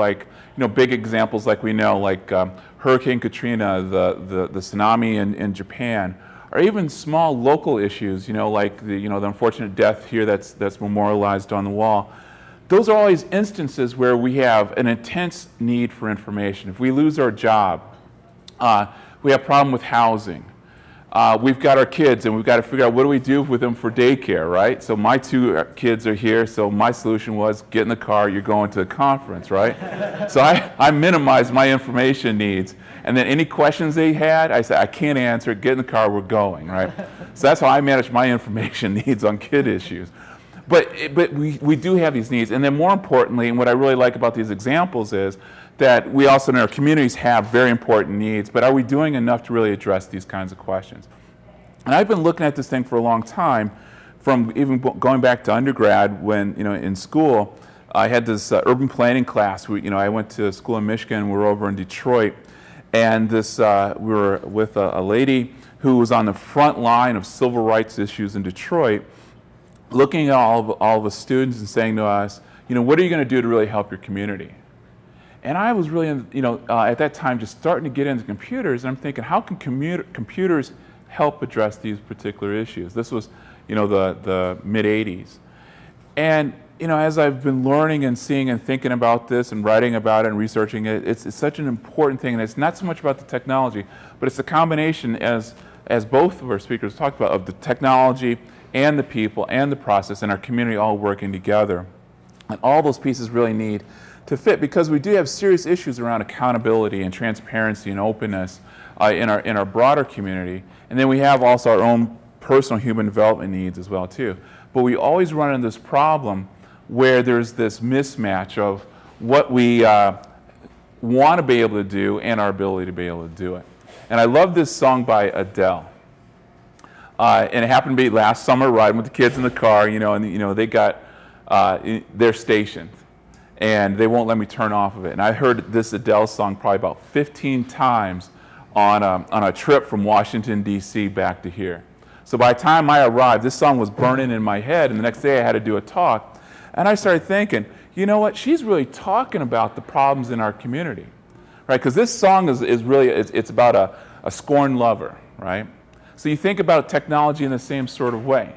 big examples like we know, like Hurricane Katrina, the tsunami in Japan, or even small local issues, like the unfortunate death here that's memorialized on the wall. Those are always instances where we have an intense need for information. If we lose our job, we have a problem with housing. we've got our kids, and we've got to figure out what do we do with them for daycare, right? So my 2 kids are here, so my solution was get in the car, you're going to a conference, right? So I minimized my information needs. And then any questions they had, I said, I can't answer it, get in the car, we're going, right? So that's how I manage my information needs on kid issues. But we do have these needs. And then more importantly, and what I really like about these examples is that we also in our communities have very important needs, but are we doing enough to really address these kinds of questions? And I've been looking at this thing for a long time, from even going back to undergrad when, in school, I had this urban planning class. I went to school in Michigan, we were over in Detroit, and we were with a lady who was on the front line of civil rights issues in Detroit, looking at all of the students and saying to us, what are you going to do to really help your community? And I was really, at that time just starting to get into computers, and I'm thinking, how can computers help address these particular issues? This was, the mid-'80s. And, as I've been learning and seeing and thinking about this and writing about it and researching it, it's such an important thing. And it's not so much about the technology, but it's a combination, as both of our speakers talked about, of the technology and the people and the process and our community all working together. And all those pieces really need to fit, because we do have serious issues around accountability and transparency and openness in our broader community. And then we have also our own personal human development needs as well too. But we always run into this problem where there's this mismatch of what we want to be able to do and our ability to be able to do it. And I love this song by Adele. And it happened to be last summer riding with the kids in the car, and they got their station. And they won't let me turn off of it. And I heard this Adele song probably about 15 times on a trip from Washington, D.C. back to here. So by the time I arrived, this song was burning in my head, and the next day I had to do a talk. And I started thinking, you know what, she's really talking about the problems in our community, right? Because this song is really, it's about a scorned lover, right? So you think about technology in the same sort of way,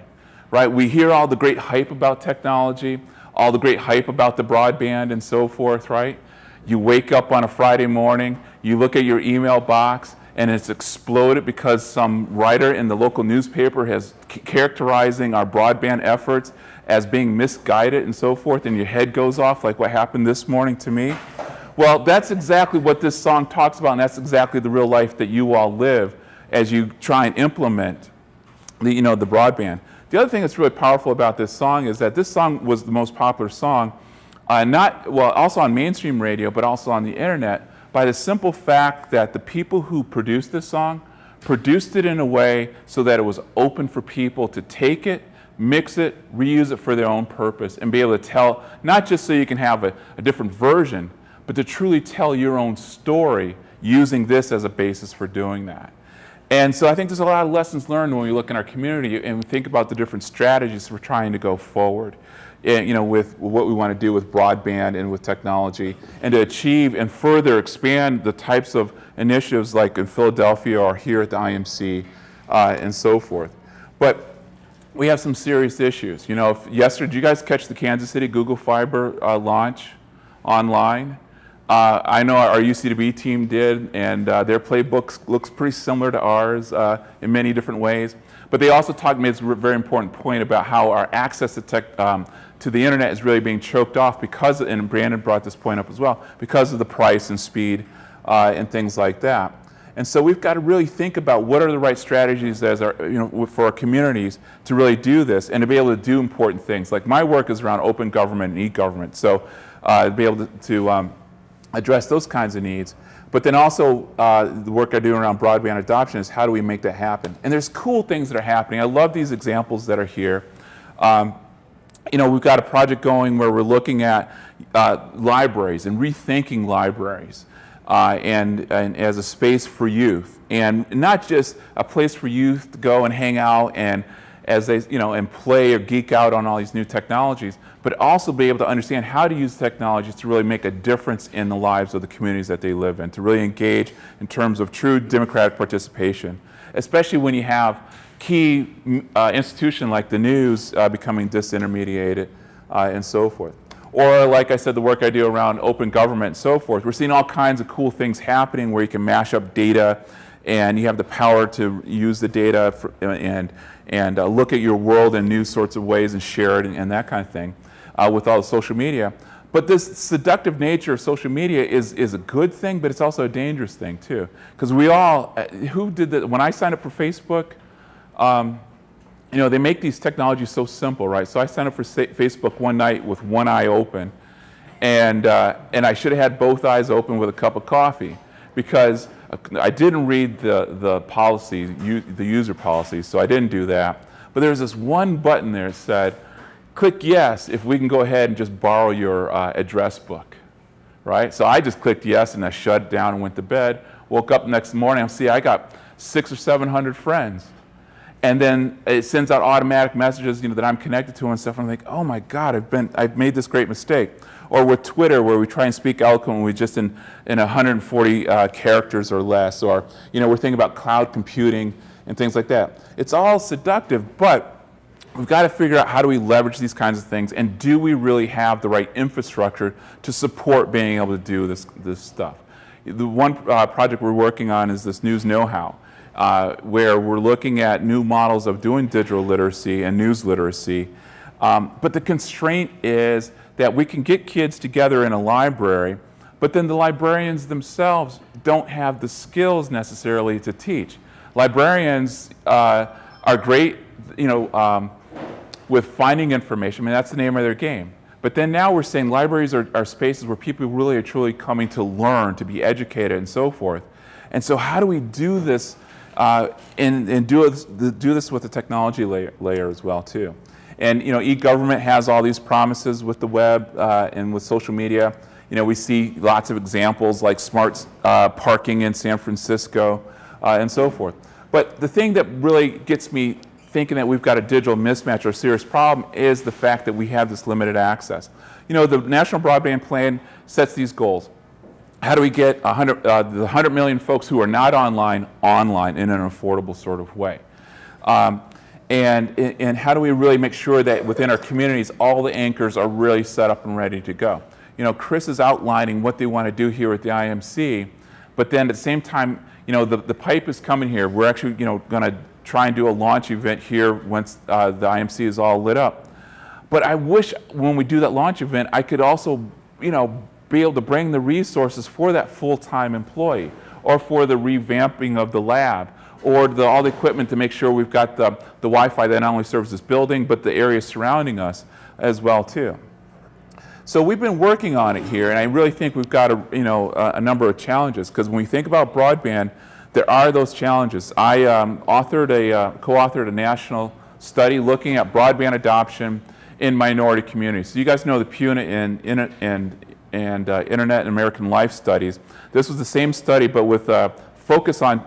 right? We hear all the great hype about technology, all the great hype about the broadband and so forth, right? You wake up on a Friday morning, you look at your email box, and it's exploded because some writer in the local newspaper has characterizing our broadband efforts as being misguided and so forth, and your head goes off like what happened this morning to me. Well, that's exactly what this song talks about, and that's exactly the real life that you all live as you try and implement the broadband. The other thing that's really powerful about this song is that this song was the most popular song, also on mainstream radio, but also on the internet, by the simple fact that the people who produced this song produced it in a way so that it was open for people to take it, mix it, reuse it for their own purpose, and be able to tell, not just so you can have a different version, but to truly tell your own story using this as a basis for doing that. And so I think there's a lot of lessons learned when we look in our community and we think about the different strategies we're trying to go forward, with what we want to do with broadband and with technology, and to achieve and further expand the types of initiatives like in Philadelphia or here at the IMC and so forth. But we have some serious issues. Yesterday, did you guys catch the Kansas City Google Fiber launch online? I know our UCDB team did, and their playbook looks pretty similar to ours in many different ways. But they also made this very important point about how our access to the internet is really being choked off because, and Brandon brought this point up as well, because of the price and speed and things like that. And so we've got to really think about what are the right strategies for our communities to really do this and to be able to do important things. Like my work is around open government and e-government, so to be able to address those kinds of needs. But then also the work I do around broadband adoption is how do we make that happen? And there's cool things that are happening. I love these examples that are here. We've got a project going where we're looking at libraries and rethinking libraries and as a space for youth. And not just a place for youth to go and hang out and as they, and play or geek out on all these new technologies, but also be able to understand how to use technologies to really make a difference in the lives of the communities that they live in, to really engage in terms of true democratic participation, especially when you have key institutions like the news becoming disintermediated and so forth. Or like I said, the work I do around open government and so forth, we're seeing all kinds of cool things happening where you can mash up data and you have the power to use the data and look at your world in new sorts of ways and share it and that kind of thing with all the social media. But this seductive nature of social media is a good thing, but it's also a dangerous thing too. Because we all, who did that? When I signed up for Facebook, you know, they make these technologies so simple, right? So I signed up for Facebook one night with one eye open, and I should have had both eyes open with a cup of coffee, because I didn't read the policy, the user policy, so I didn't do that. But there was this one button there that said, click yes if we can go ahead and just borrow your address book, right? So I just clicked yes, and I shut it down and went to bed. Woke up next morning, I got 600 or 700 friends. And then it sends out automatic messages, you know, that I'm connected to and stuff. And I'm like, oh my God, I've made this great mistake. Or with Twitter, where we try and speak eloquently just in 140 characters or less. Or, you know, we're thinking about cloud computing and things like that. It's all seductive, but we've got to figure out how do we leverage these kinds of things, and do we really have the right infrastructure to support being able to do this stuff. The one project we're working on is this news know-how, where we're looking at new models of doing digital literacy and news literacy. But the constraint is that we can get kids together in a library, but then the librarians themselves don't have the skills necessarily to teach. Librarians are great, you know, with finding information. I mean, that's the name of their game. But then now we're saying libraries are spaces where people really are truly coming to learn, to be educated, and so forth. And so how do we do this and do this with the technology layer as well too? And you know, e-government has all these promises with the web and with social media. You know, we see lots of examples like smart parking in San Francisco and so forth. But the thing that really gets me thinking that we've got a digital mismatch or a serious problem is the fact that we have this limited access. You know, the National Broadband Plan sets these goals. How do we get the 100 million folks who are not online in an affordable sort of way? And how do we really make sure that within our communities all the anchors are really set up and ready to go? You know, Chris is outlining what they want to do here at the IMC, but then at the same time, you know, the pipe is coming here. We're actually, you know, going to try and do a launch event here once the IMC is all lit up. But I wish when we do that launch event, I could also, you know, be able to bring the resources for that full-time employee, or for the revamping of the lab, or all the equipment to make sure we've got the Wi-Fi that not only serves this building, but the areas surrounding us as well too. So we've been working on it here, and I really think we've got a number of challenges, because when we think about broadband, there are those challenges. I co-authored a national study looking at broadband adoption in minority communities. So you guys know the PUNA and Internet and American Life studies. This was the same study, but with a focus on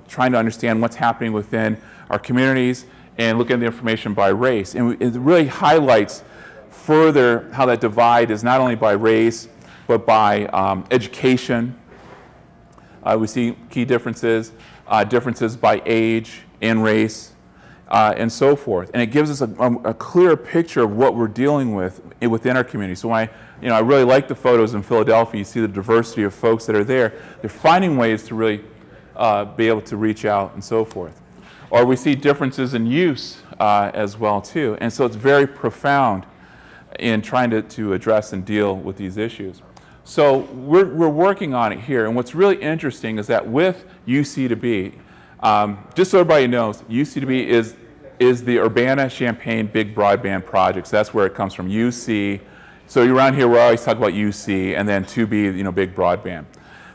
trying to understand what's happening within our communities and looking at the information by race. And it really highlights further how that divide is not only by race, but by education. We see key differences, differences by age and race, and so forth. And it gives us a clear picture of what we're dealing with within our community. So when I really like the photos in Philadelphia. You see the diversity of folks that are there. They're finding ways to really be able to reach out and so forth. Or we see differences in use as well too. And so it's very profound in trying to address and deal with these issues. So we're working on it here. And what's really interesting is that with UC2B, just so everybody knows, UC2B is the Urbana-Champaign Big Broadband Project. So that's where it comes from, UC. So around here, we always talk about UC, and then 2B, you know, Big Broadband.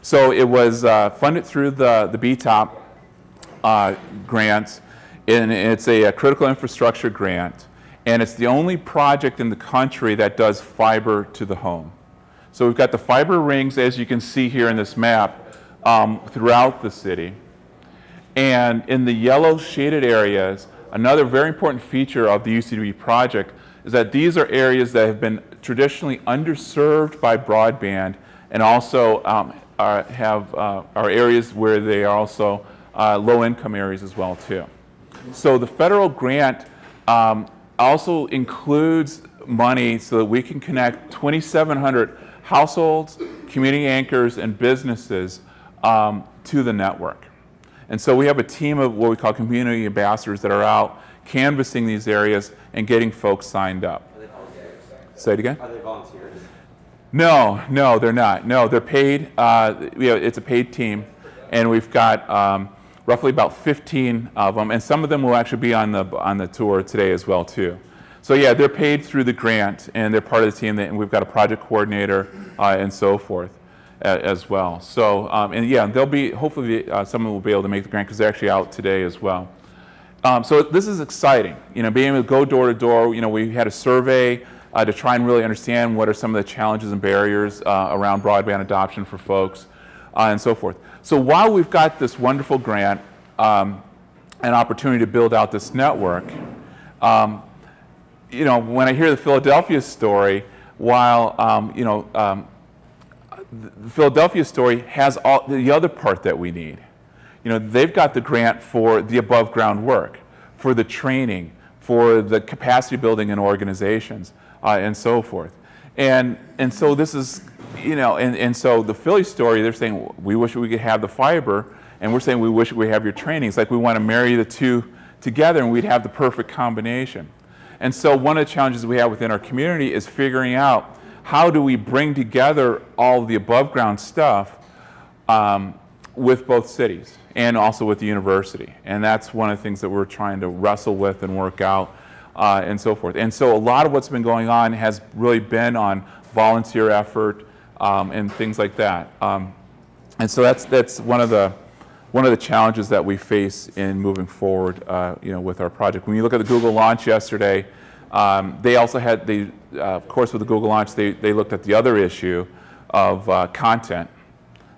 So it was funded through the BTOP grants, and it's a critical infrastructure grant, and it's the only project in the country that does fiber to the home. So we've got the fiber rings, as you can see here in this map, throughout the city. And in the yellow shaded areas, another very important feature of the UC2B project is that these are areas that have been traditionally underserved by broadband, and also are areas where they are also low-income areas as well too. So the federal grant also includes money so that we can connect 2,700 households, community anchors, and businesses to the network. And so we have a team of what we call community ambassadors that are out canvassing these areas and getting folks signed up. Are they volunteers? Say it again? Are they volunteers? No, they're not. No, they're paid. It's a paid team, and we've got roughly about 15 of them, and some of them will actually be on the tour today as well too. So yeah, they're paid through the grant, and they're part of the team, and we've got a project coordinator and so forth as well. So and yeah, they'll be hopefully someone will be able to make the grant because they're actually out today as well. So this is exciting, being able to go door to door. We had a survey to try and really understand what are some of the challenges and barriers around broadband adoption for folks and so forth. So while we've got this wonderful grant, an opportunity to build out this network, when I hear the Philadelphia story, while the Philadelphia story has all the other part that we need. They've got the grant for the above ground work, for the training, for the capacity building in organizations, and so forth. And so this is, and so the Philly story, they're saying, we wish we could have the fiber, and we're saying we wish we have your training. It's like we want to marry the two together and we'd have the perfect combination. And so one of the challenges we have within our community is figuring out how do we bring together all of the above ground stuff with both cities and also with the university. And that's one of the things that we're trying to wrestle with and work out and so forth. And so a lot of what's been going on has really been on volunteer effort and things like that. And so that's one of the challenges that we face in moving forward with our project. When you look at the Google launch yesterday, they also had, of course with the Google launch, they looked at the other issue of content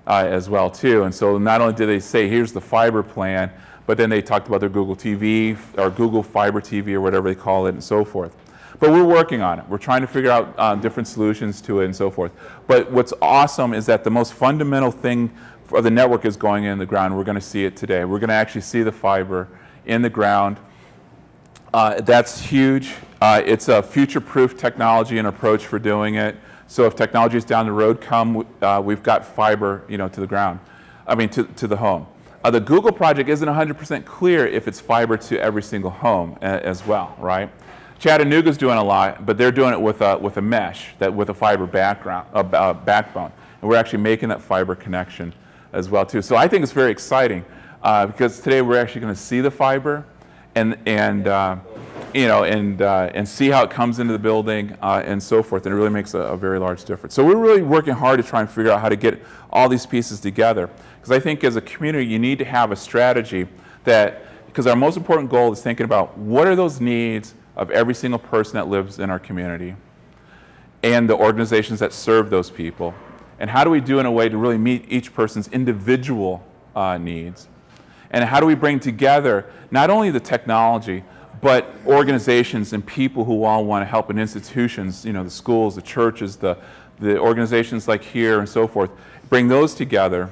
as well too. And so not only did they say, here's the fiber plan, but then they talked about their Google TV or Google Fiber TV or whatever they call it and so forth. But we're working on it. We're trying to figure out different solutions to it and so forth. But what's awesome is that the most fundamental thing for the network is going in the ground. We're going to see it today. We're going to actually see the fiber in the ground. That's huge. It's a future-proof technology and approach for doing it. So if technologies down the road come, we've got fiber, to the ground. To the home. The Google project isn't 100% clear if it's fiber to every single home as well, right? Chattanooga's doing a lot, but they're doing it with a mesh, with a fiber backbone, and we're actually making that fiber connection as well too. So I think it's very exciting because today we're actually going to see the fiber and see how it comes into the building and so forth, and it really makes a very large difference. So we're really working hard to try and figure out how to get all these pieces together, because I think as a community you need to have a strategy because our most important goal is thinking about what are those needs of every single person that lives in our community and the organizations that serve those people, and how do we do in a way to really meet each person's individual needs, and how do we bring together not only the technology but organizations and people who all want to help, in institutions, the schools, the churches, the organizations like here and so forth, bring those together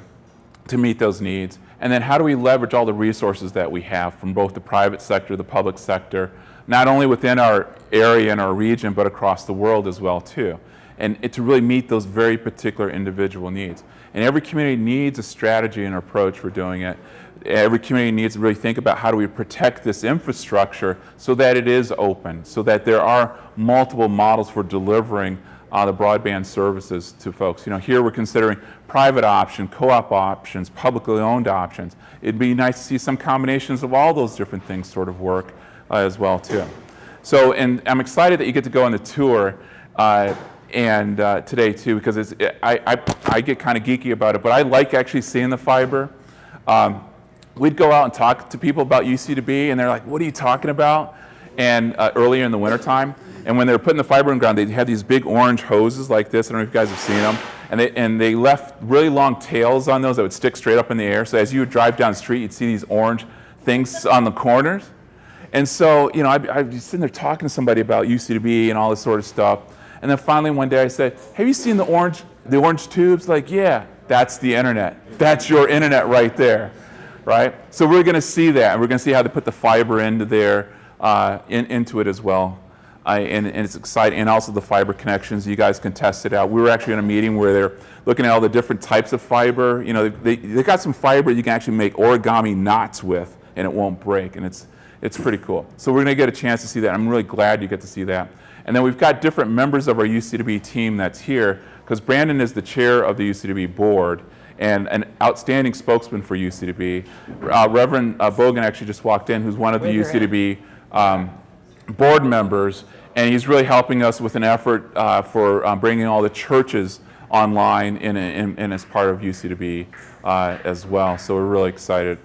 to meet those needs. And then how do we leverage all the resources that we have from both the private sector, the public sector, not only within our area and our region, but across the world as well too, and to really meet those very particular individual needs. And every community needs a strategy and approach for doing it. Every community needs to really think about how do we protect this infrastructure so that it is open, so that there are multiple models for delivering the broadband services to folks. Here we're considering private option, co-op options, publicly owned options. It'd be nice to see some combinations of all those different things sort of work as well too. So, and I'm excited that you get to go on the tour today too, because I get kind of geeky about it, but I like actually seeing the fiber. We'd go out and talk to people about UC2B, and they're like, what are you talking about? And earlier in the wintertime, and when they were putting the fiber in the ground, they had these big orange hoses like this. I don't know if you guys have seen them. And they left really long tails on those that would stick straight up in the air. So as you would drive down the street, you'd see these orange things on the corners. And so, I'd be sitting there talking to somebody about UC2B and all this sort of stuff. And then finally one day I said, have you seen the orange tubes? Like, yeah, that's the internet. That's your internet right there, right? So we're going to see that. And we're going to see how to put the fiber into there, into it as well and it's exciting, and also the fiber connections. You guys can test it out. We were actually in a meeting where they're looking at all the different types of fiber. You know, they got some fiber you can actually make origami knots with, and it won't break, and it's pretty cool. So we're going to get a chance to see that. I'm really glad you get to see that. And then we've got different members of our UCWB team that's here, because Brandon is the chair of the UCWB board and an outstanding spokesman for UCWB. Reverend Bogan actually just walked in, who's one of the UCWB board members, and he's really helping us with an effort for bringing all the churches online and as part of UCWB as well. So we're really excited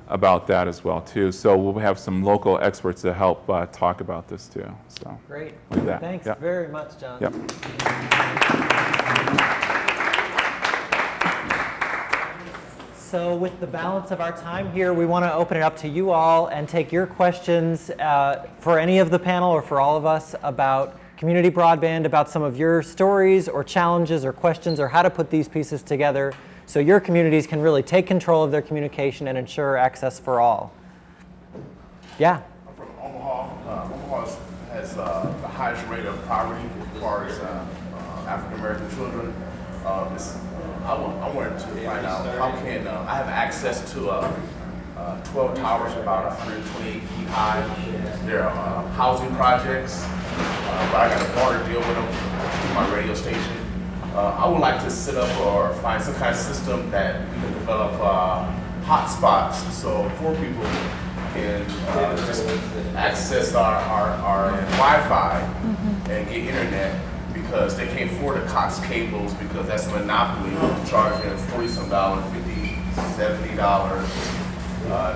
about that as well too. So we'll have some local experts to help talk about this too. So great. With that. Thanks Yep. very much, John. Yep. So with the balance of our time here, we want to open it up to you all and take your questions for any of the panel or for all of us about community broadband, about some of your stories or challenges or questions or how to put these pieces together so your communities can really take control of their communication and ensure access for all. Yeah? I'm from Omaha. Omaha has the highest rate of poverty as far as African American children. I wanted to find out how can I have access to 12 towers about 128 feet high. They're housing projects, but I got a barter deal with them through my radio station. I would like to set up or find some kind of system that we can develop hotspots so poor people can just access our Wi-Fi and get internet, because they can't afford the Cox cables because that's a monopoly, charging $40-some, $50, $70.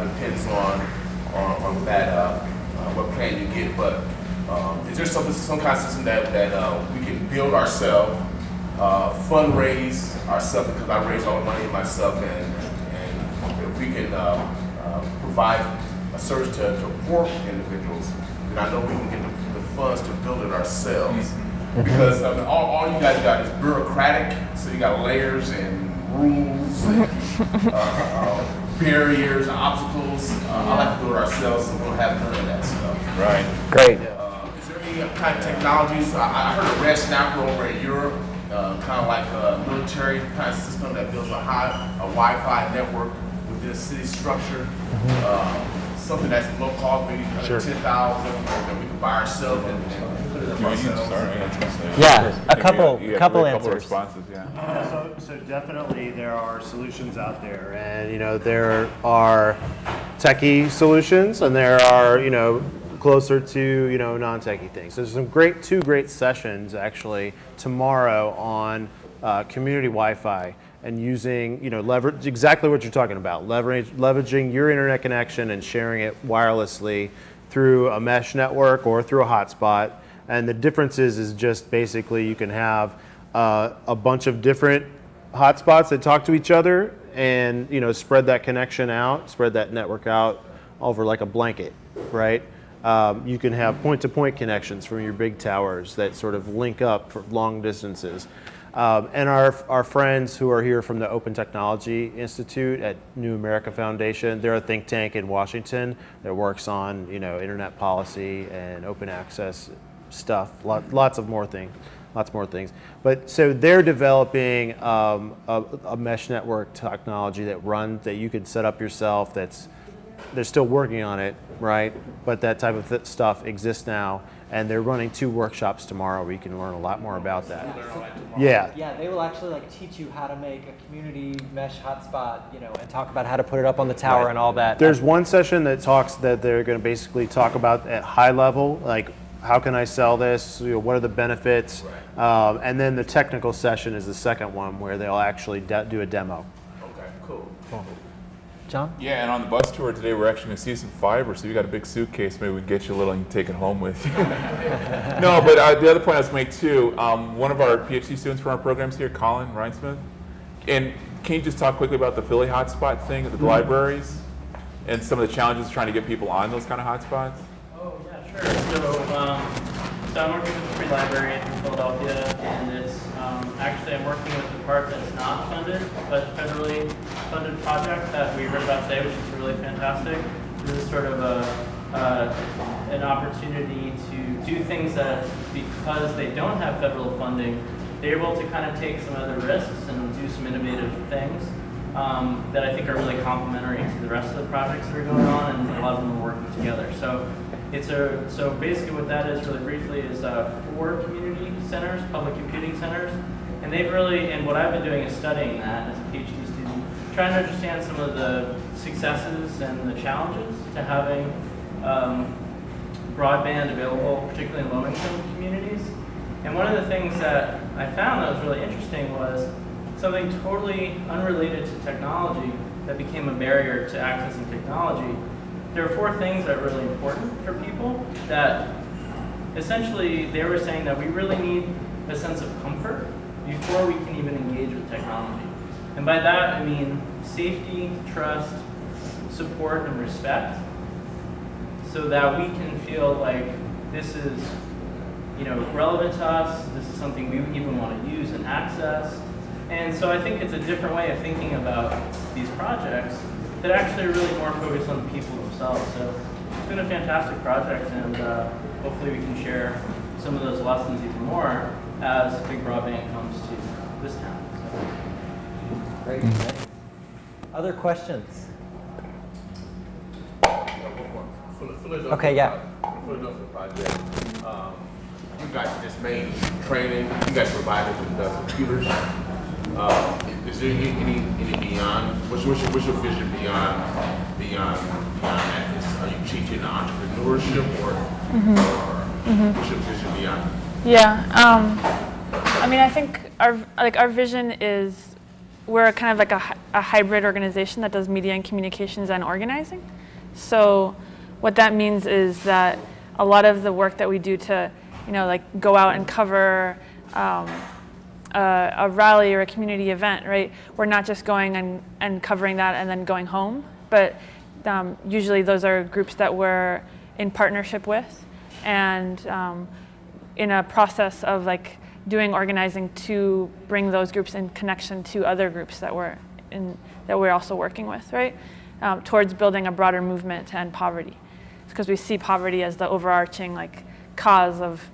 Depends on that what plan you get. But is there some kind of system that we can build ourselves, fundraise ourselves, because I raise all the money myself, and if we can provide a service to poor individuals, then I know we can get the funds to build it ourselves. Because all you guys got is bureaucratic, so you got layers and rules and barriers and obstacles. I like to do it ourselves, so we don't have none of that stuff. Right. Great. Is there any kind of technologies? I heard of Red Snapper over in Europe, kind of like a military kind of system that builds a Wi-Fi network within a city structure. Something that's low cost, maybe Sure. 10,000, that we can buy ourselves and put it up ourselves. Yeah, a couple couple answers. responses, yeah. So definitely there are solutions out there, and you know there are techie solutions, and there are closer to non-techie things. So there's some two great sessions actually tomorrow on community Wi-Fi. And using, leverage exactly what you're talking about, leveraging your internet connection and sharing it wirelessly through a mesh network or through a hotspot. And the difference is just basically you can have a bunch of different hotspots that talk to each other, and spread that connection out, spread that network out over like a blanket, right? You can have point-to-point connections from your big towers that sort of link up for long distances. And our friends who are here from the Open Technology Institute at New America Foundation, they're a think tank in Washington that works on internet policy and open access stuff, lots more things. But so they're developing a mesh network technology that you can set up yourself. They're still working on it, right? But that type of stuff exists now. And they're running 2 workshops tomorrow where you can learn a lot more about that. Yeah. Yeah, they will actually teach you how to make a community mesh hotspot, and talk about how to put it up on the tower and all that. There's one session that they're going to basically talk about at high level, like how can I sell this? What are the benefits? And then the technical session is the second one where they'll actually do a demo. Okay, cool. John? Yeah, and on the bus tour today, we're actually going to see some fiber. So you got a big suitcase, maybe we can get you a little and you can take it home with you. No, but the other point I was making too, one of our PhD students from our programs here, Colin Reinsmith, and can you just talk quickly about the Philly hotspot thing at the libraries and some of the challenges trying to get people on those kind of hotspots? Oh, yeah, sure. So I'm working with the Free Library in Philadelphia, and it's actually I'm working with a part that's not funded, but federally funded project that we heard about today, which is really fantastic. This is sort of a an opportunity to do things that, because they don't have federal funding, they're able to kind of take some other risks and do some innovative things that I think are really complementary to the rest of the projects that are going on, and a lot of them are working together. So so basically what that is, really briefly, is 4 community centers, public computing centers, and they've really, and what I've been doing is studying that as a PhD student, trying to understand some of the successes and the challenges to having broadband available, particularly in low-income communities. And one of the things that I found that was really interesting was something totally unrelated to technology that became a barrier to accessing technology. There are 4 things that are really important for people that essentially they were saying that we really need a sense of comfort before we can even engage with technology. And by that I mean safety, trust, support, and respect, so that we can feel like this is, relevant to us, this is something we even want to use and access. And so I think it's a different way of thinking about these projects that actually are really more focused on the people themselves. So it's been a fantastic project, and hopefully we can share some of those lessons even more as big broadband comes to this town. So. Great. Other questions? Okay, yeah. Philadelphia project. You guys just made training. You guys provided the computers. Is there any beyond? What's your vision beyond that? Are you teaching entrepreneurship or what's your vision beyond? Yeah, I mean, I think our vision is we're kind of like a hybrid organization that does media and communications and organizing. So what that means is that a lot of the work that we do to, go out and cover a rally or a community event, right? We're not just going and covering that and then going home, but usually those are groups that we're in partnership with, and in a process of doing organizing to bring those groups in connection to other groups that we're also working with, right? Towards building a broader movement to end poverty, because we see poverty as the overarching cause of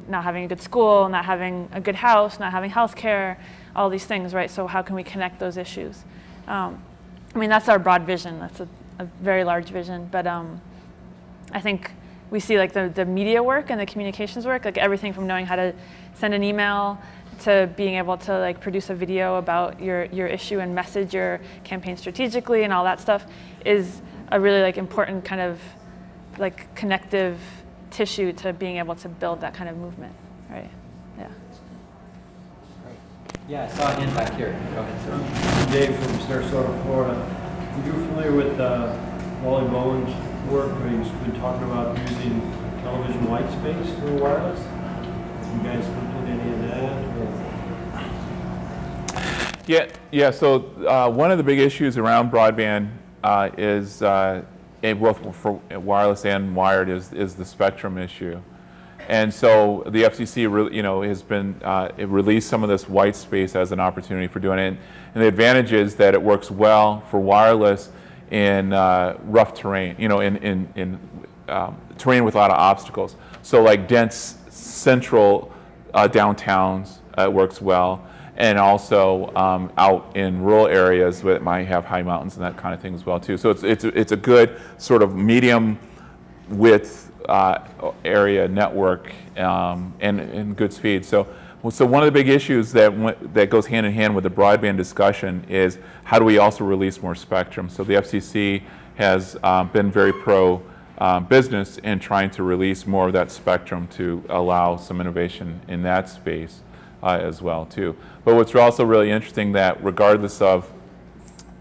not having a good school, not having a good house, not having health care, all these things, right? So how can we connect those issues? I mean, that's our broad vision. That's a very large vision, but I think we see the media work and the communications work, everything from knowing how to send an email to being able to produce a video about your issue and message your campaign strategically and all that stuff is a really important kind of connective tissue to being able to build that kind of movement, right? Yeah. Great. Yeah, I saw a hand back here. Go ahead, sir. I'm Dave from Sarasota, Florida. Are you familiar with Wally Bowen's work? He's been talking about using television white space for wireless. You guys looked at any of that? Yeah. So one of the big issues around broadband is both for wireless and wired is the spectrum issue, and so the FCC has been released some of this white space as an opportunity for doing it, and the advantage is that it works well for wireless in rough terrain, in terrain with a lot of obstacles. So dense central downtowns works well, and also out in rural areas that might have high mountains and that kind of thing as well too. So it's a good sort of medium width area network and good speed. So one of the big issues that goes hand in hand with the broadband discussion is how do we also release more spectrum? So the FCC has been very pro business in trying to release more of that spectrum to allow some innovation in that space as well too. But what's also really interesting that regardless of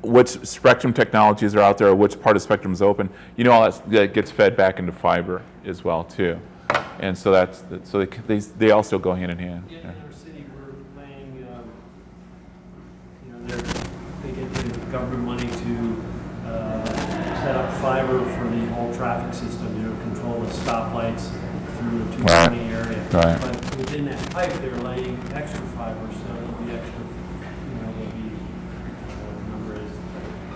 which spectrum technologies are out there or which part of spectrum is open, all that gets fed back into fiber as well too. And so they also go hand in hand. Yeah, in our city we're playing, they get the government money to set up fiber for the whole traffic system, control the stoplights through the 220 area. Right. But within that pipe, they're laying extra fiber, so it'll be extra, there'll be, the number is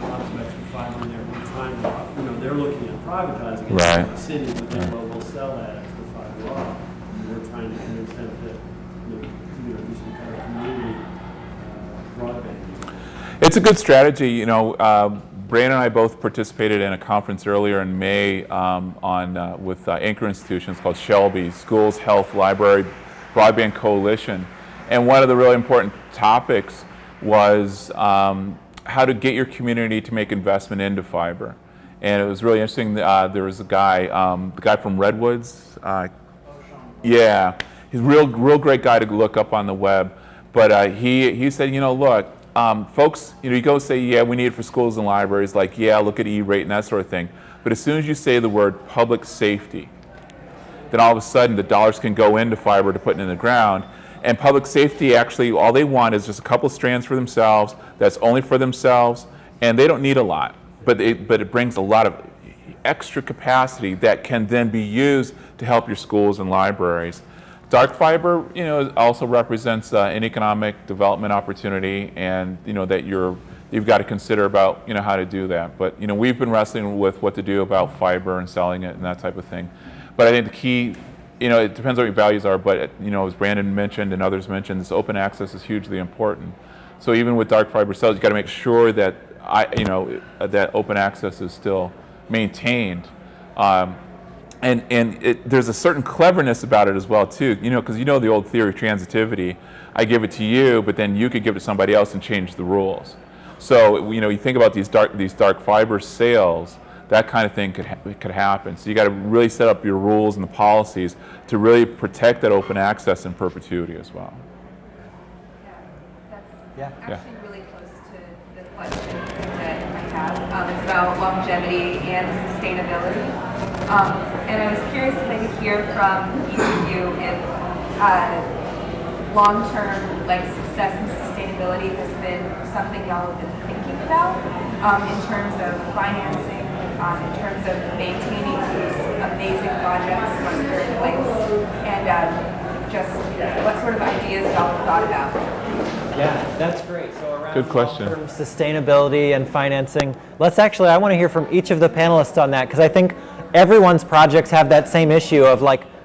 lots of extra fiber in there. We're trying to, they're looking at privatizing it Right. in the city, but then we'll sell that as the fiber optic. And we're trying to convince them to do some kind of community broadband. It's a good strategy. You know, Brandon and I both participated in a conference earlier in May with anchor institutions called Shelby, Schools, Health, Library, Broadband Coalition. And one of the really important topics was how to get your community to make investment into fiber. And it was really interesting. There was a guy, the guy from Redwoods. Yeah, he's a real great guy to look up on the web. But he said, you know, look, folks, you know, you go say, yeah, we need it for schools and libraries, like, yeah, look at E-rate and that sort of thing. But as soon as you say the word public safety, then all of a sudden the dollars can go into fiber to put in the ground. And public safety, actually, all they want is just a couple strands for themselves, that's only for themselves, and they don't need a lot. But it brings a lot of extra capacity that can then be used to help your schools and libraries. Dark fiber, you know, also represents an economic development opportunity, and you know that you've got to consider about, you know, how to do that. But you know, we've been wrestling with what to do about fiber and selling it and that type of thing. But I think the key, you know, it depends on what your values are. But you know, as Brandon mentioned and others mentioned, this open access is hugely important. So even with dark fiber sales, you got to make sure that that open access is still maintained. There's a certain cleverness about it as well too, you know, because you know the old theory of transitivity. I give it to you, but then you could give it to somebody else and change the rules. So you know, you think about these dark fiber sales, that kind of thing could happen. So you got to really set up your rules and the policies to really protect that open access in perpetuity as well. Yeah, that's actually really close to the question that I have. It's about longevity and sustainability. And I was curious if I could hear from each of you if long-term success and sustainability has been something y'all have been thinking about in terms of financing, in terms of maintaining these amazing projects once they're in place, and just what sort of ideas y'all have thought about. Yeah, that's great. So around good question. Long-term sustainability and financing, I want to hear from each of the panelists on that, because I think everyone's projects have that same issue of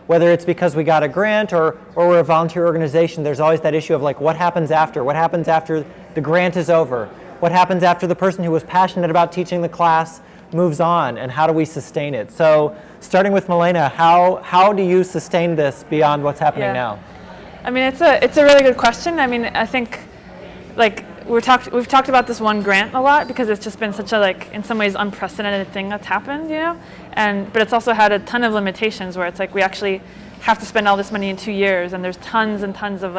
whether it's because we got a grant or we're a volunteer organization, there's always that issue of what happens after? What happens after the grant is over? What happens after the person who was passionate about teaching the class moves on, and how do we sustain it? So starting with Milena, how do you sustain this beyond what's happening now? I mean, it's a really good question. I mean, I think we've talked about this one grant a lot because it's just been such a in some ways unprecedented thing that's happened, you know. But it's also had a ton of limitations where it's we actually have to spend all this money in 2 years, and there's tons and tons of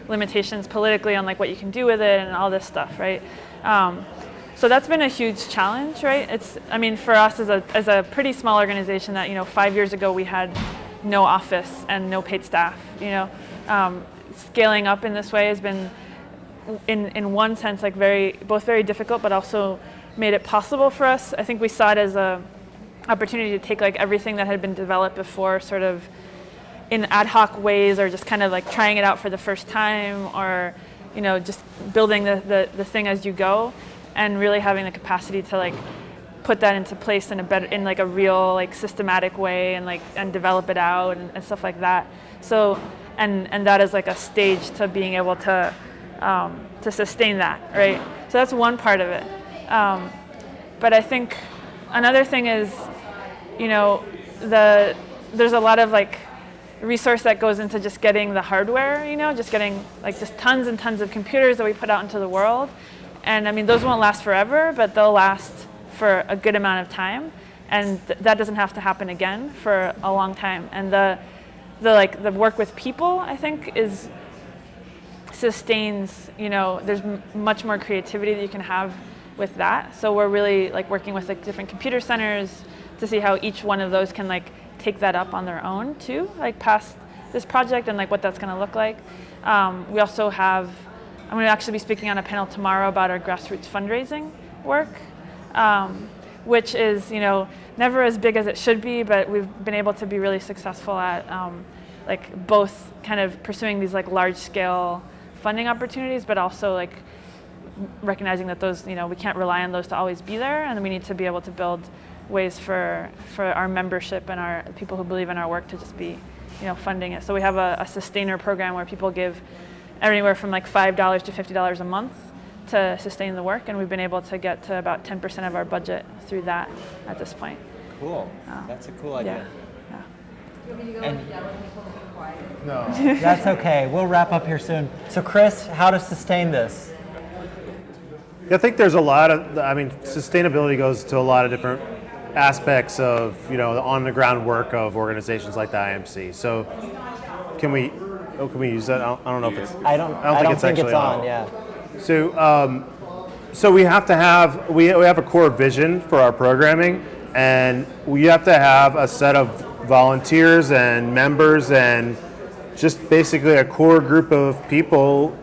limitations politically on what you can do with it and all this stuff, right? So that's been a huge challenge, right? I mean, for us as a pretty small organization that 5 years ago we had no office and no paid staff, you know. Scaling up in this way has been, in one sense, both very difficult, but also made it possible for us. I think we saw it as a opportunity to take everything that had been developed before, sort of in ad hoc ways, or just kind of trying it out for the first time, or just building the thing as you go, and really having the capacity to put that into place in a real systematic way, and develop it out and stuff like that. So. And that is a stage to being able to sustain that, right? So that's one part of it. But I think another thing is, there's a lot of resource that goes into just getting the hardware, just getting just tons and tons of computers that we put out into the world. And I mean, those won't last forever, but they'll last for a good amount of time. And that doesn't have to happen again for a long time. And the work with people, I think, sustains, there's much more creativity that you can have with that. So we're really working with different computer centers to see how each one of those can take that up on their own too, past this project, and what that's going to look like. We also have, I'm going to actually be speaking on a panel tomorrow about our grassroots fundraising work, which is, never as big as it should be, but we've been able to be really successful at both kind of pursuing these large-scale funding opportunities, but also recognizing that those, we can't rely on those to always be there, and we need to be able to build ways for our membership and our people who believe in our work to just be, funding it. So we have a sustainer program where people give anywhere from like $5 to $50 a month to sustain the work, and we've been able to get to about 10% of our budget through that at this point. Cool. That's a cool idea. Yeah. You want me to go and yell at people to be quiet? No. That's okay. We'll wrap up here soon. So Chris, how to sustain this? I think there's a lot of, sustainability goes to a lot of different aspects of, the on-the-ground work of organizations like the IMC. So can we use that? I don't know if it's, I don't think it's on, yeah. So we have to have, we have a core vision for our programming, and we have to have a set of volunteers and members and just basically a core group of people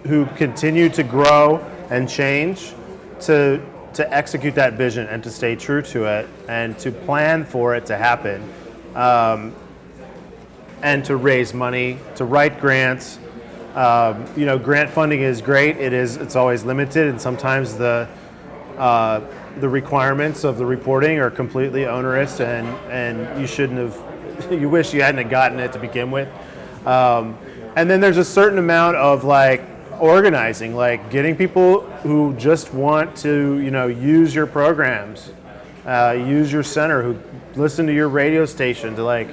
who continue to grow and change to execute that vision and to stay true to it and to plan for it to happen, and to raise money, to write grants. Grant funding is great. It's always limited, and sometimes the requirements of the reporting are completely onerous, and you shouldn't have. You wish you hadn't gotten it to begin with. And then there's a certain amount of organizing, getting people who just want to, use your programs, use your center, who listen to your radio station, to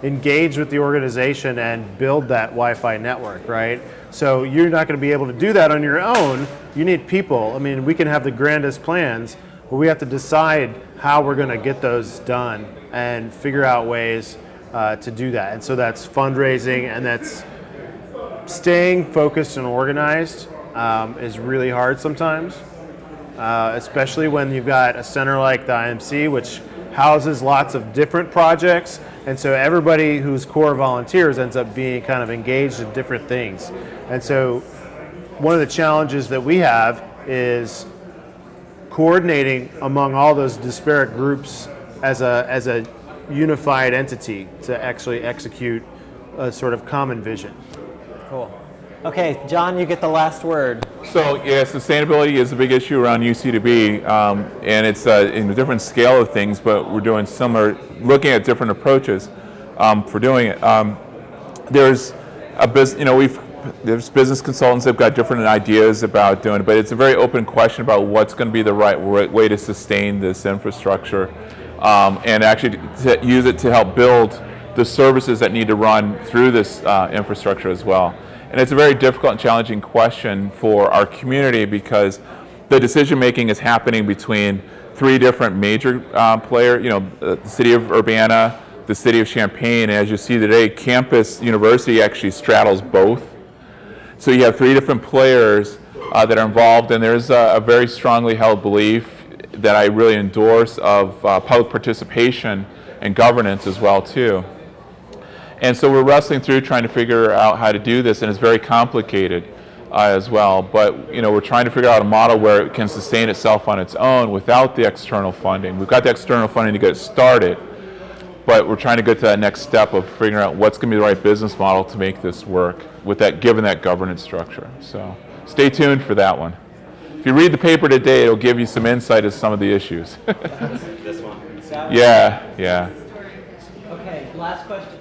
engage with the organization and build that Wi-Fi network, right? So you're not going to be able to do that on your own. You need people. We can have the grandest plans, but we have to decide how we're going to get those done and figure out ways to do that. And so that's fundraising, and that's staying focused and organized is really hard sometimes, especially when you've got a center like the IMC, which houses lots of different projects, and so everybody who's core volunteers ends up being kind of engaged in different things. And so one of the challenges that we have is coordinating among all those disparate groups as a unified entity to actually execute a sort of common vision. Cool. Okay, John, you get the last word. So yeah, sustainability is a big issue around UC2B, and it's in a different scale of things, but we're doing similar, looking at different approaches for doing it. There's a business, there's business consultants that've got different ideas about doing it, but it's a very open question about what's going to be the right way to sustain this infrastructure, and actually to use it to help build the services that need to run through this infrastructure as well. And it's a very difficult and challenging question for our community because the decision making is happening between three different major players, the city of Urbana, the city of Champaign, and as you see today, campus university actually straddles both. So you have three different players that are involved, and there's a very strongly held belief that I really endorse of public participation and governance as well too. And so we're wrestling through trying to figure out how to do this, and it's very complicated as well. But we're trying to figure out a model where it can sustain itself on its own without the external funding. We've got the external funding to get it started, but we're trying to get to that next step of figuring out what's going to be the right business model to make this work with that, given that governance structure. So stay tuned for that one. If you read the paper today, it'll give you some insight into some of the issues. This one. Yeah. Okay, last question.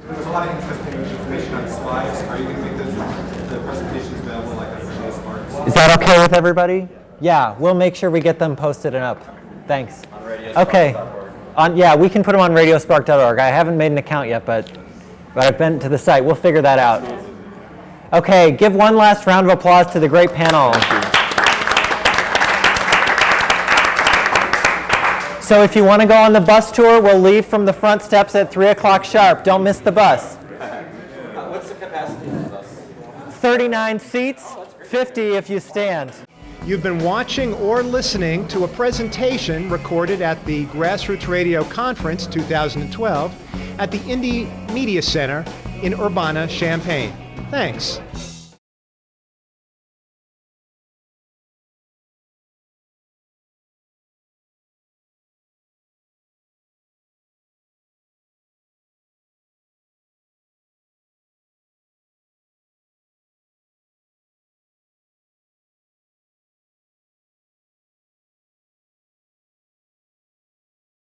There's a lot of interesting information on slides. Are you going to make the presentations available like on Radio Spark? Is that okay with everybody? Yeah, we'll make sure we get them posted and up. Thanks. On radiospark.org. Okay. Yeah, we can put them on radiospark.org. I haven't made an account yet, but I've been to the site. We'll figure that out. Okay, give one last round of applause to the great panel. So if you want to go on the bus tour, we'll leave from the front steps at 3 o'clock sharp. Don't miss the bus. What's the capacity of the bus? 39 seats, 50 if you stand. You've been watching or listening to a presentation recorded at the Grassroots Radio Conference 2012 at the Indie Media Center in Urbana-Champaign. Thanks.